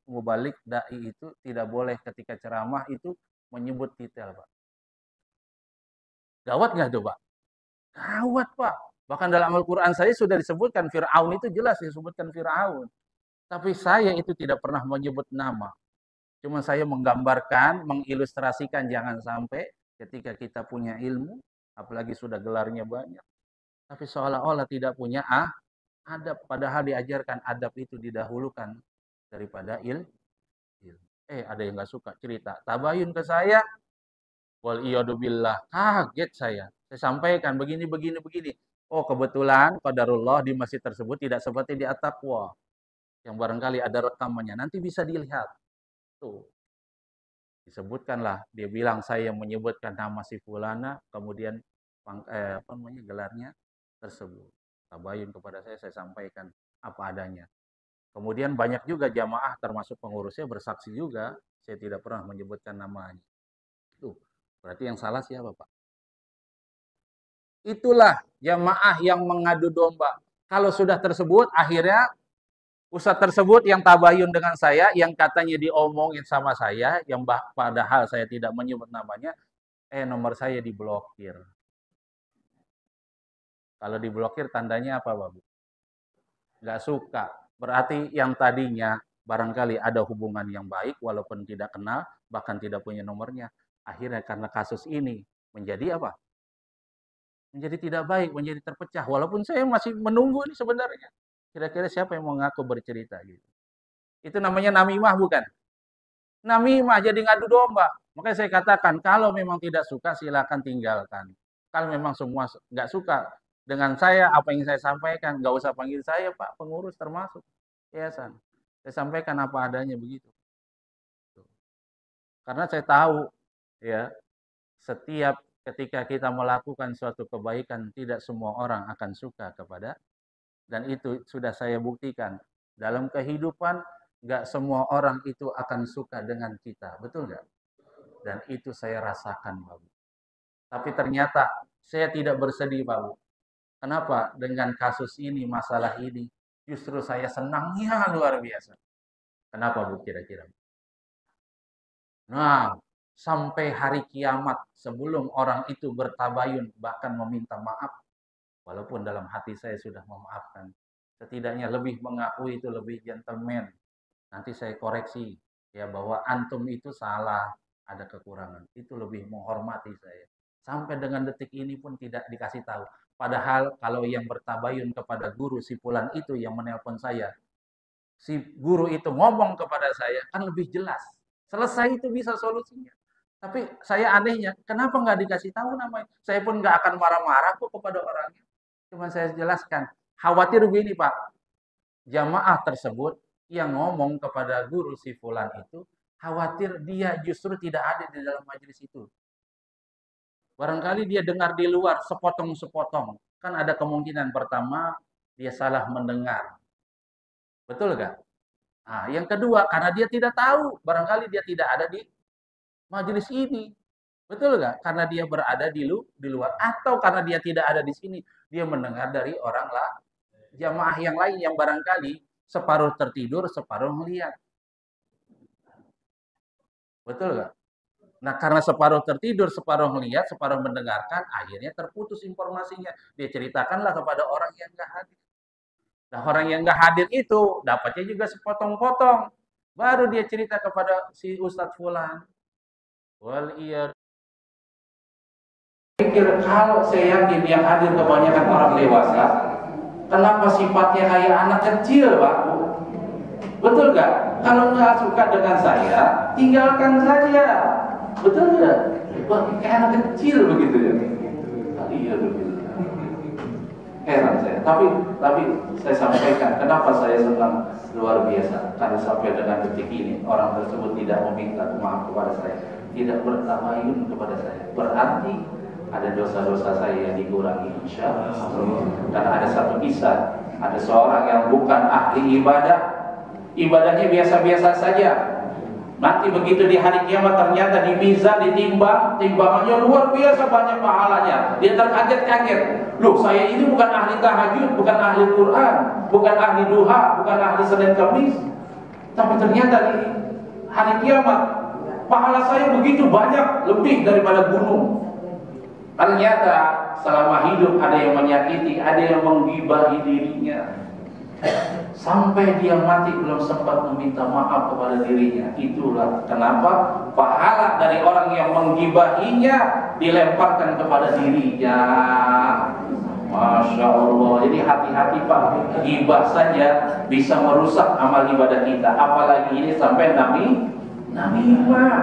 mubalik dai itu tidak boleh ketika ceramah itu menyebut titel, Pak. Gawat nggak tuh, Pak? Gawat, Pak. Bahkan dalam Al-Quran saya sudah disebutkan Fir'aun, itu jelas disebutkan Fir'aun. Tapi saya itu tidak pernah menyebut nama. Cuma saya menggambarkan, mengilustrasikan jangan sampai ketika kita punya ilmu, apalagi sudah gelarnya banyak, tapi seolah-olah tidak punya adab. Padahal diajarkan adab itu didahulukan daripada ilmu. Ada yang nggak suka cerita. Tabayun ke saya, wal iyadzubillah, kaget saya. Saya sampaikan begini, begini, begini. Oh, kebetulan qadarullah di masjid tersebut tidak seperti di At-Taqwa, yang barangkali ada rekamannya. Nanti bisa dilihat. Tuh, disebutkanlah. Dia bilang saya yang menyebutkan nama si fulana, kemudian gelarnya tersebut. Tabayun kepada saya sampaikan apa adanya. Kemudian banyak juga jamaah termasuk pengurusnya bersaksi juga, saya tidak pernah menyebutkan namanya. Tuh, berarti yang salah siapa, Pak? Itulah jamaah yang mengadu domba. Kalau sudah tersebut, akhirnya ustadz tersebut yang tabayun dengan saya, yang katanya diomongin sama saya, yang padahal saya tidak menyebut namanya, nomor saya diblokir. Kalau diblokir tandanya apa, Bapak? Nggak suka. Berarti yang tadinya barangkali ada hubungan yang baik, walaupun tidak kenal, bahkan tidak punya nomornya. Akhirnya karena kasus ini menjadi apa? Menjadi tidak baik, menjadi terpecah. Walaupun saya masih menunggu ini sebenarnya. Kira-kira siapa yang mau ngaku bercerita gitu. Itu namanya namimah bukan? Namimah jadi ngadu domba. Makanya saya katakan, kalau memang tidak suka silakan tinggalkan. Kalau memang semua nggak suka dengan saya, apa yang saya sampaikan, nggak usah panggil saya Pak, pengurus termasuk yayasan. Saya sampaikan apa adanya begitu. Karena saya tahu, ya, setiap ketika kita melakukan suatu kebaikan, tidak semua orang akan suka kepada, dan itu sudah saya buktikan. Dalam kehidupan, nggak semua orang itu akan suka dengan kita. Betul nggak? Dan itu saya rasakan, Pak. Tapi ternyata saya tidak bersedih, Pak. Kenapa? Dengan kasus ini, masalah ini, Justru saya senangnya luar biasa. Kenapa Bu kira-kira? Nah, sampai hari kiamat sebelum orang itu bertabayun bahkan meminta maaf, walaupun dalam hati saya sudah memaafkan, setidaknya lebih mengakui itu lebih gentleman. Nanti saya koreksi ya bahwa antum itu salah, ada kekurangan. Itu lebih menghormati saya. Sampai dengan detik ini pun tidak dikasih tahu. Padahal kalau yang bertabayun kepada guru si fulan itu yang menelpon saya, si guru itu ngomong kepada saya kan lebih jelas. Selesai itu bisa solusinya. Tapi saya anehnya, kenapa nggak dikasih tahu namanya? Saya pun nggak akan marah-marah kok kepada orangnya. Cuma saya jelaskan. Khawatir begini Pak, jamaah tersebut yang ngomong kepada guru si fulan itu, khawatir dia justru tidak ada di dalam majelis itu. Barangkali dia dengar di luar sepotong-sepotong. Kan ada kemungkinan pertama dia salah mendengar. Betul nggak? Nah, yang kedua, karena dia tidak tahu, barangkali dia tidak ada di majelis ini. Betul nggak? Karena dia berada di luar. Atau karena dia tidak ada di sini, dia mendengar dari orang lah, jamaah yang lain yang barangkali separuh tertidur, separuh melihat. Betul nggak? Nah, karena separuh tertidur, separuh melihat, separuh mendengarkan, akhirnya terputus informasinya. Dia ceritakanlah kepada orang yang nggak hadir. Nah, orang yang nggak hadir itu dapatnya juga sepotong-potong. Baru dia cerita kepada si Ustadz Fulan. Wal iya. Pikir kalau saya yakin yang hadir kebanyakan orang dewasa, kenapa sifatnya kayak anak kecil, Pak? Betul nggak? Kalau nggak suka dengan saya, tinggalkan saja. Betul nggak? Kayak anak kecil begitu ya. Iya begitu. Heran saya. Tapi saya sampaikan kenapa saya senang luar biasa. Karena sampai dengan detik ini orang tersebut tidak meminta maaf kepada saya, tidak bertabayun kepada saya. Berarti ada dosa-dosa saya yang dikurangi, insya Allah. Karena ada satu kisah, ada seorang yang bukan ahli ibadah, ibadahnya biasa-biasa saja. Nanti begitu di hari kiamat ternyata di mizan ditimbang, timbangannya luar biasa banyak pahalanya. Dia terkaget-kaget. Loh, saya ini bukan ahli tahajud, bukan ahli Quran, bukan ahli duha, bukan ahli Senin Kamis. Tapi ternyata di hari kiamat pahala saya begitu banyak, lebih daripada gunung. Ternyata selama hidup ada yang menyakiti, ada yang menggibahi dirinya. Sampai dia mati belum sempat meminta maaf kepada dirinya. Itulah kenapa pahala dari orang yang menggibahinya dilemparkan kepada dirinya. Masya Allah. Jadi hati-hati Pak, gibah saja bisa merusak amal ibadah kita. Apalagi ini sampai namimah.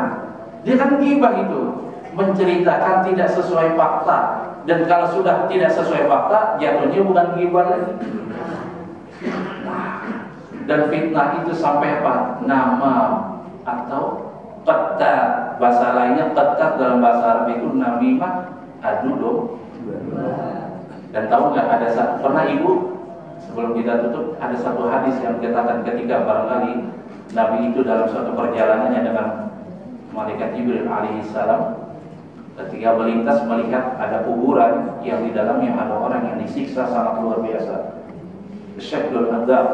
Dia kan gibah itu, menceritakan tidak sesuai fakta. Dan kalau sudah tidak sesuai fakta, jatuhnya bukan gibah lagi. Dan fitnah itu sampai apa? Nama atau qatar. Bahasa lainnya qatar dalam bahasa Arab itu namimah, adu domba. Dan tahu nggak ada pernah ibu sebelum kita tutup ada satu hadis yang dikatakan ketika barangkali Nabi itu dalam suatu perjalanannya dengan malaikat Jibril alaihissalam ketika melintas melihat ada kuburan yang di dalamnya ada orang yang disiksa sangat luar biasa. Syaddul adab,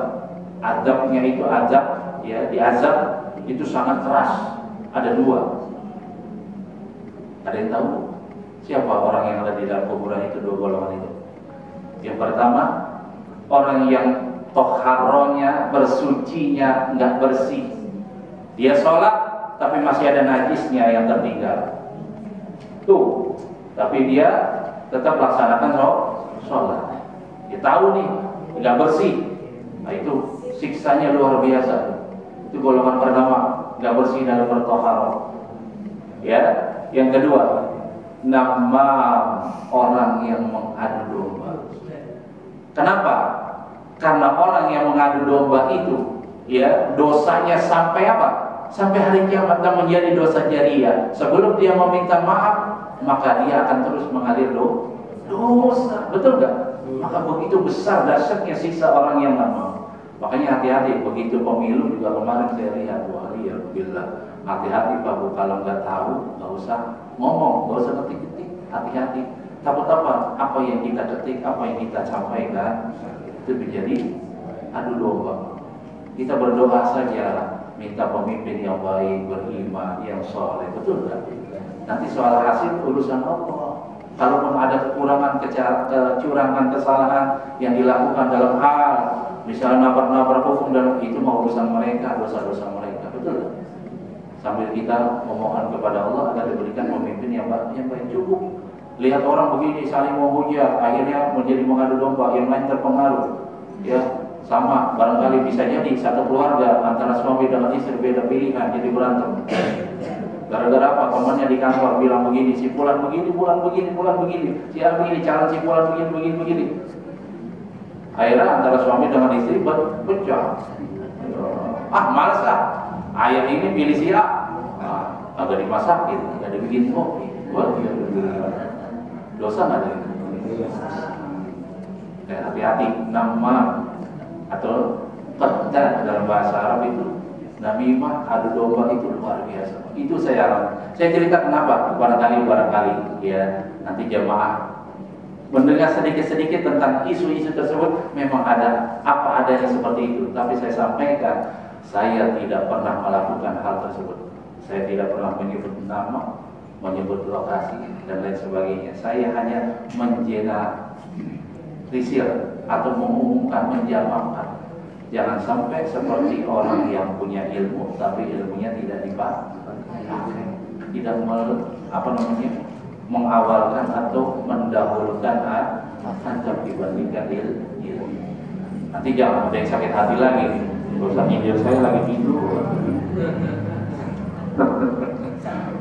adabnya itu azab, ya diazab itu sangat keras. Ada dua. Ada yang tahu siapa orang yang ada di dalam kuburan itu, dua golongan itu? Yang pertama, orang yang toharonya, bersucinya nggak bersih. Dia sholat tapi masih ada najisnya yang tertinggal. Tuh, tapi dia tetap laksanakan sholat. Dia tahu nih nggak bersih, nah itu siksanya luar biasa. Itu golongan pertama, nggak bersih dan bertoharo. Ya, yang kedua, nama orang yang mengadu domba. Kenapa? Karena orang yang mengadu domba itu, ya dosanya sampai apa? Sampai hari kiamat dan menjadi dosa jariah. Sebelum dia meminta maaf, maka dia akan terus mengalir dosa. Betul nggak? Maka begitu besar dahsyatnya siksa orang yang nggak mau. Makanya hati-hati begitu pemilu juga kemarin saya lihat, wah ya billah, hati-hati Pak Bu, kalau nggak tahu nggak usah ngomong, nggak usah ketik-ketik, hati-hati. Takut apa? Apa yang kita ketik, apa yang kita sampaikan itu menjadi adu domba. Kita berdoa saja, minta pemimpin yang baik, beriman, yang soleh, betul nggak? Nanti soal hasil urusan Allah. Kalaupun ada kekurangan, kecurangan, kesalahan yang dilakukan dalam hal, misalnya nabrak-nabrak hukum dan itu mau urusan mereka, dosa-dosa mereka, betul nggak? Sambil kita memohon kepada Allah agar diberikan pemimpin yang baik cukup. Lihat orang begini saling menghujat, akhirnya menjadi mengadu domba, yang lain terpengaruh. Ya, sama barangkali bisa jadi satu keluarga antara suami dengan istri beda pilihan jadi berantem. Gara-gara apa? Temannya di kantor bilang begini, si Fulan begini, Fulan begini, Fulan begini, si A begini, calon si Fulan begini. Akhirnya antara suami dengan istri pecah. Malas ah. Ayah ini pilih si A. Agak dimasakin, agak dibikin kopi. Dosa nggak ada? Hati-hati, nama atau qadda dalam bahasa Arab itu namimah, adu domba itu luar biasa. Itu saya cerita kenapa barangkali ya nanti jamaah mendengar sedikit-sedikit tentang isu-isu tersebut. Memang ada apa adanya seperti itu, tapi saya sampaikan saya tidak pernah melakukan hal tersebut. Saya tidak pernah menyebut nama, menyebut lokasi dan lain sebagainya. Saya hanya mengeneralisir atau mengumumkan, menjamakkan. Jangan sampai seperti orang yang punya ilmu tapi ilmunya tidak dipakai, tidak mengawalkan atau mendahulukan adab dibandingkan ilmu. Nanti jangan ada yang sakit hati lagi. Dosa nyindir saya lagi tidur.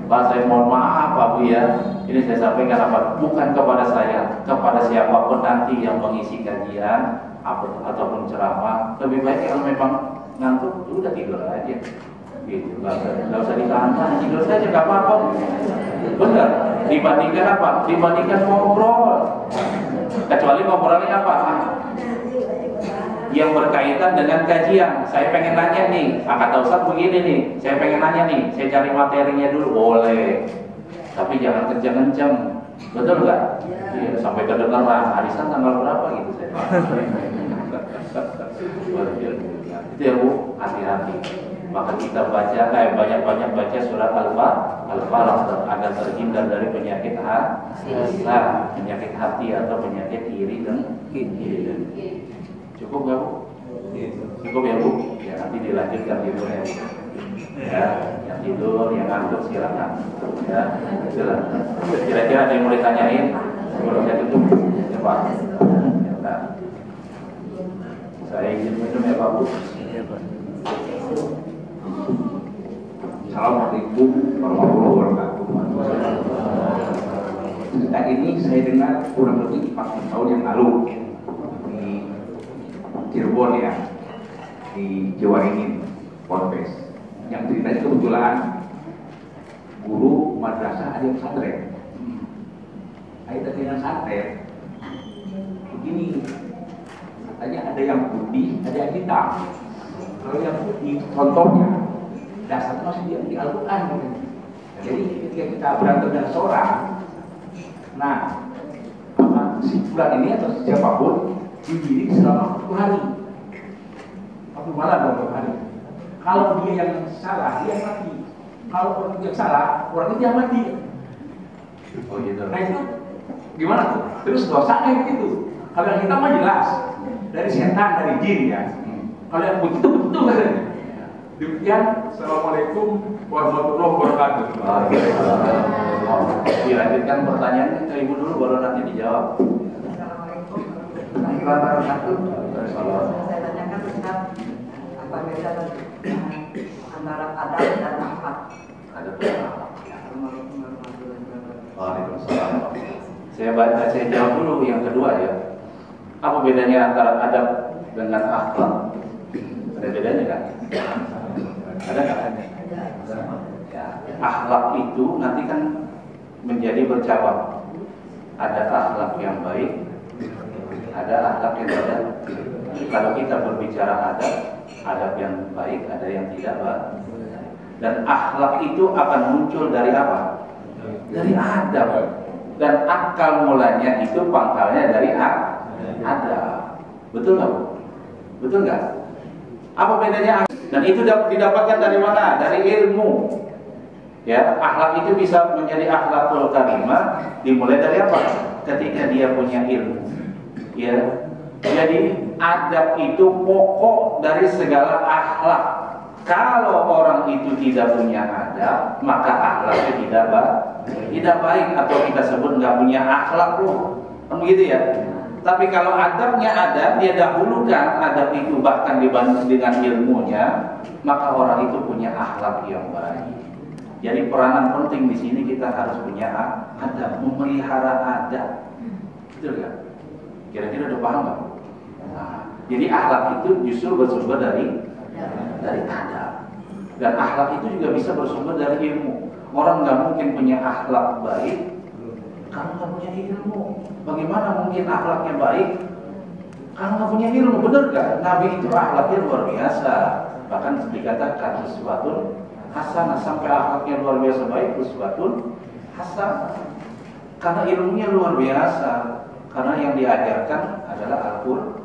Pak, saya mohon maaf Pak Bu ya. Ini saya sampaikan apa? Bukan kepada saya, kepada siapapun nanti yang mengisi kajian ataupun ceramah. Lebih baik kalau memang ngantuk, udah tidur aja. Gitu, nggak usah ditahan, tidur saja nggak apa-apa. Benar. Dibandingkan apa? Dibandingkan ngobrol. Kecuali ngobrolnya apa? Yang berkaitan dengan kajian. Saya pengen nanya nih, kata Ustaz begini nih, saya pengen nanya nih, saya cari materinya dulu, boleh. Tapi jangan kenceng-kenceng, betul nggak? Iya, sampai kedengaran arisan tanggal berapa gitu saya. Itu ya Bu, hati-hati. Maka kita baca, banyak-banyak baca surat Al-Falaq agar terhindar dari penyakit hati atau penyakit iri dan cukup nggak Bu? Cukup ya Bu? Ya nanti dilanjutkan tidurnya Bu. Ya, yang tidur, yang ngantuk silakan. Ya, silakan. Kira-kira ada yang mau ditanyain? Sebelum saya tutup, ya Pak. Ya, saya izin minum ya Pak Bu. Assalamualaikum warahmatullahi wabarakatuh. Cerita ini saya dengar kurang lebih 40 tahun yang lalu di Cirebon ya, di Jawa ini, Ponpes. Yang ceritanya kebetulan guru madrasah ada yang pesantren. Ada yang pesantren begini, katanya ada yang putih, ada yang hitam. Kalau yang putih contohnya dasarnya masih di Al-Quran gitu. Jadi ketika kita berantem dengan seorang, nah si fulan ini atau siapapun dididik selama 40 hari, 40 malam dalam 40 hari. Kalau dia yang salah, dia mati. Kalau orang yang salah, orang itu yang mati. Oh gitu. Nah itu gimana tuh? Terus dosanya begitu. Kalau yang hitam mah jelas dari setan, dari jin ya. Kalau yang putih itu betul kan? Demikian, Assalamualaikum warahmatullahi wabarakatuh. Dilanjutkan pertanyaannya ke Ibu dulu, baru nanti dijawab. Assalamualaikum warahmatullahi wabarakatuh. Saya tanyakan Ustaz, apa beda antara adab dan akhlak? Adab. Assalamualaikum warahmatullahi wabarakatuh. Waalaikumsalam. Saya jawab dulu yang kedua ya. Apa bedanya antara adab dengan akhlak? Ada bedanya kan? Ada nggak? Ya, akhlak itu nanti kan menjadi bercabang. Ada akhlak yang baik, ada akhlak yang tidak. Kalau kita berbicara adab yang baik, ada yang tidak baik. Dan akhlak itu akan muncul dari apa? Dari adab. Dan akal mulanya itu pangkalnya dari adab. Betul nggak Bu? Betul nggak? Apa bedanya? Dan itu didapatkan dari mana? Dari ilmu. Ya, akhlak itu bisa menjadi akhlakul karimah dimulai dari apa? Ketika dia punya ilmu. Ya. Jadi adab itu pokok dari segala akhlak. Kalau orang itu tidak punya adab, maka akhlaknya tidak baik, atau kita sebut nggak punya akhlak loh. Kan begitu ya? Tapi kalau adabnya ada, dia dahulukan adab itu bahkan dibanding dengan ilmunya, maka orang itu punya akhlak yang baik. Jadi peranan penting di sini kita harus punya adab, memelihara adab. Betul kan? Kira-kira udah paham nggak? Nah, jadi akhlak itu justru bersumber dari adab. Dan akhlak itu juga bisa bersumber dari ilmu. Orang nggak mungkin punya akhlak baik kalau nggak punya ilmu. Bagaimana mungkin akhlaknya baik kalau nggak punya ilmu? Benar nggak? Nabi itu akhlaknya luar biasa. Bahkan dikatakan uswatun hasanah, sampai akhlaknya luar biasa baik, uswatun hasanah. Karena ilmunya luar biasa. Karena yang diajarkan adalah Al-Quran,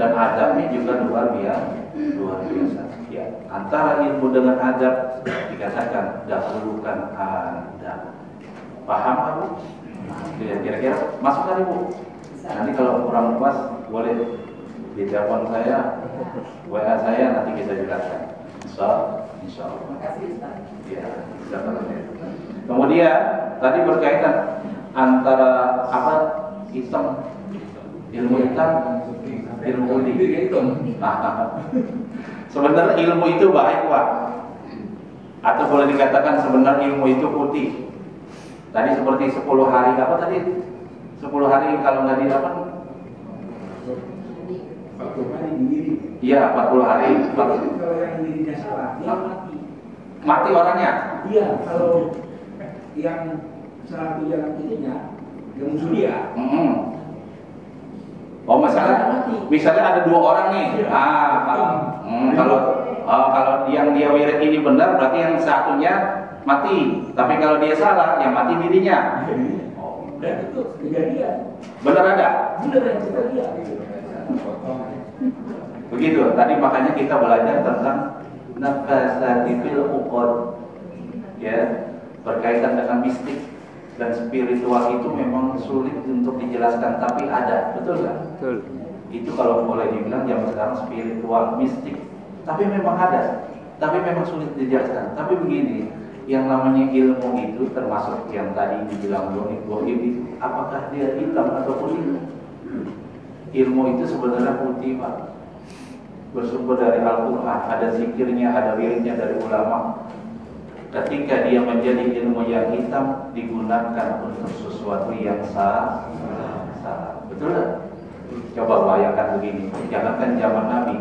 dan adabnya juga luar biasa. Ya, antara ilmu dengan adab dikatakan dahulukan adab. Paham kan, Bu? Kira-kira masuk kan, Bu? Nanti kalau kurang pas boleh ditelepon saya, WA saya, nanti kita jelaskan. Insya Allah. Ya, kemudian tadi berkaitan antara apa? Hitam, ilmu hitam, ilmu putih. Sebenarnya ilmu itu baik, Pak. Atau boleh dikatakan sebenarnya ilmu itu putih. Tadi seperti 10 hari apa tadi? 10 hari kalau nggak didapat 40 hari diri. Iya, 40 hari. Kalau yang dirinya salah, dia mati. Mati orangnya? Iya, kalau yang salah itu jalan dirinya, yang musuh dia. Oh, misalnya ada 2 orang nih. Kalau yang dia wirid ini benar, berarti yang satunya mati. Tapi kalau dia salah, yang mati dirinya. Dan itu kejadian. Benar ada? Benar yang kita lihat. Begitu. Tadi makanya kita belajar tentang nafasatil uqad, ya, berkaitan dengan mistik dan spiritual. Itu memang sulit untuk dijelaskan, tapi ada. Betul nggak? Betul. Itu kalau boleh dibilang zaman sekarang spiritual, mistik. Tapi memang ada, tapi memang sulit dijelaskan. Tapi begini, yang namanya ilmu itu termasuk yang tadi dibilang goib itu, apakah dia hitam atau putih? Ilmu itu sebenarnya putih, Pak. Bersumber dari Al-Quran, ada zikirnya, ada wiridnya dari ulama. Ketika dia menjadi ilmu yang hitam, digunakan untuk sesuatu yang salah. Betul nggak? Coba bayangkan begini, jangankan zaman Nabi.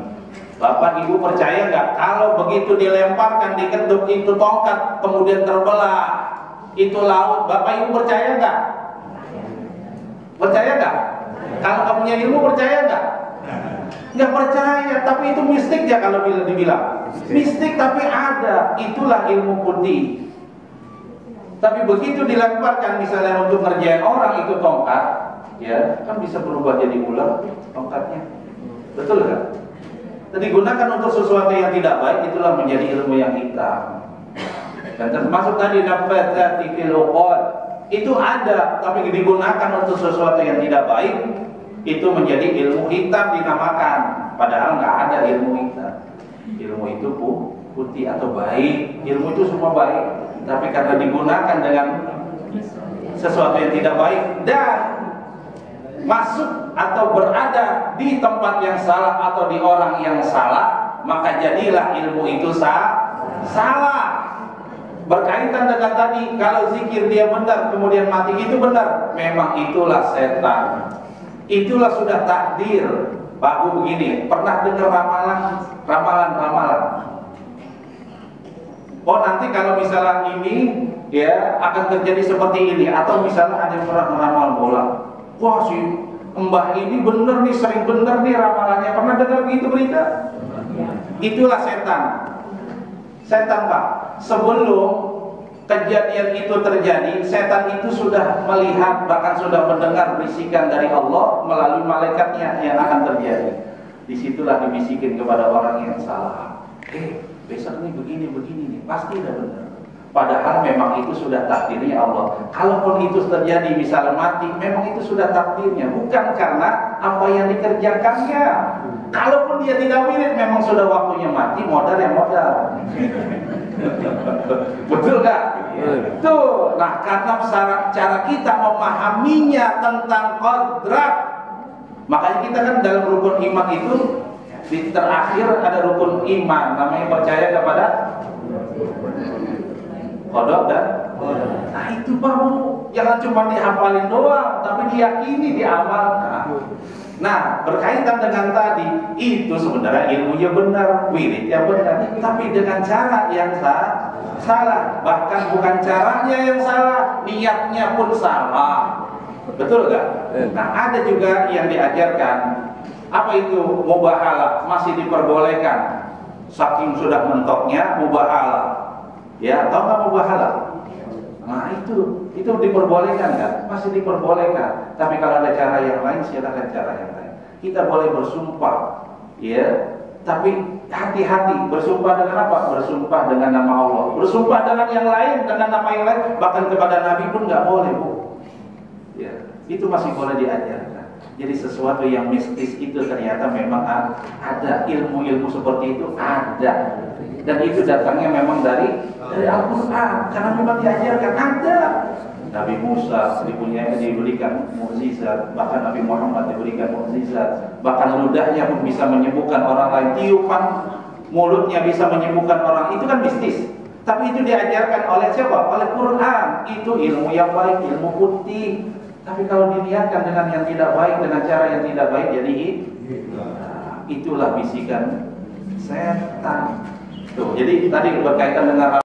Bapak Ibu percaya nggak kalau begitu dilemparkan, diketuk itu tongkat, kemudian terbelah itu laut, Bapak Ibu percaya nggak? Percaya nggak? Kalau kamu punya ilmu percaya nggak? Nggak percaya, tapi itu mistik ya kalau dibilang. Mistik tapi ada, itulah ilmu putih. Tapi begitu dilemparkan misalnya untuk ngerjain orang itu tongkat, ya kan bisa berubah jadi ular tongkatnya. Betul nggak? Digunakan untuk sesuatu yang tidak baik, itulah menjadi ilmu yang hitam. Dan termasuk tadi nafatsati fil uqad, itu ada, tapi digunakan untuk sesuatu yang tidak baik, itu menjadi ilmu hitam dinamakan. Padahal nggak ada ilmu hitam. Ilmu itu putih atau baik. Ilmu itu semua baik, tapi karena digunakan dengan sesuatu yang tidak baik dan masuk atau berada di tempat yang salah atau di orang yang salah, maka jadilah ilmu itu salah. Berkaitan dengan tadi, kalau zikir dia benar kemudian mati, itu benar, memang itulah setan. Itulah sudah takdir. Pak Bu begini, pernah dengar ramalan? Oh nanti kalau misalnya ini ya akan terjadi seperti ini, atau misalnya ada yang pernah meramal bola. Wah si Mbah ini bener nih, sering bener nih ramalannya. Pernah dengar begitu berita? Itulah setan. Setan, Pak. Sebelum kejadian itu terjadi, setan itu sudah melihat, bahkan sudah mendengar bisikan dari Allah melalui malaikatnya yang akan terjadi. Disitulah dibisikin kepada orang yang salah. Besok ini begini nih, pasti udah benar. Padahal memang itu sudah takdirnya Allah. Kalaupun itu terjadi misalnya mati, memang itu sudah takdirnya, bukan karena apa yang dikerjakannya. Kalaupun dia tidak wirid, memang sudah waktunya mati, modal yang modal. Betul gak? Tuh, nah karena cara kita memahaminya tentang kodrat, makanya kita kan dalam rukun iman itu di terakhir ada rukun iman, namanya percaya kepada kodok dan nah itu baru jangan cuma dihafalin doang, tapi diyakini, diamalkan. Nah berkaitan dengan tadi itu sebenarnya ilmunya benar, wiridnya benar, tapi dengan cara yang salah. Bahkan bukan caranya yang salah, niatnya pun salah. Betul gak? Nah ada juga yang diajarkan, apa itu mubahalah, masih diperbolehkan. Saking sudah mentoknya mubahalah. Ya, tahu nggak mubahalah? Nah itu diperbolehkan kan? Masih diperbolehkan. Tapi kalau ada cara yang lain, silakan cara yang lain. Kita boleh bersumpah, ya. Tapi hati-hati, bersumpah dengan apa? Bersumpah dengan nama Allah. Bersumpah dengan yang lain, dengan nama yang lain, bahkan kepada Nabi pun nggak boleh, Bu. Ya, itu masih boleh diajarkan. Jadi sesuatu yang mistis itu ternyata memang ada, ilmu-ilmu seperti itu ada. Dan itu datangnya memang dari Al-Quran, karena memang diajarkan ada. Nabi Musa diberikan mukjizat, bahkan Nabi Muhammad diberikan mukjizat, bahkan ludahnya pun bisa menyembuhkan orang lain, tiupan mulutnya bisa menyembuhkan orang, itu kan mistis. Tapi itu diajarkan oleh siapa? Oleh Quran. Itu ilmu yang baik, ilmu putih. Tapi kalau diniatkan dengan yang tidak baik, dengan cara yang tidak baik, jadi itulah bisikan setan. Tuh, jadi tadi berkaitan dengan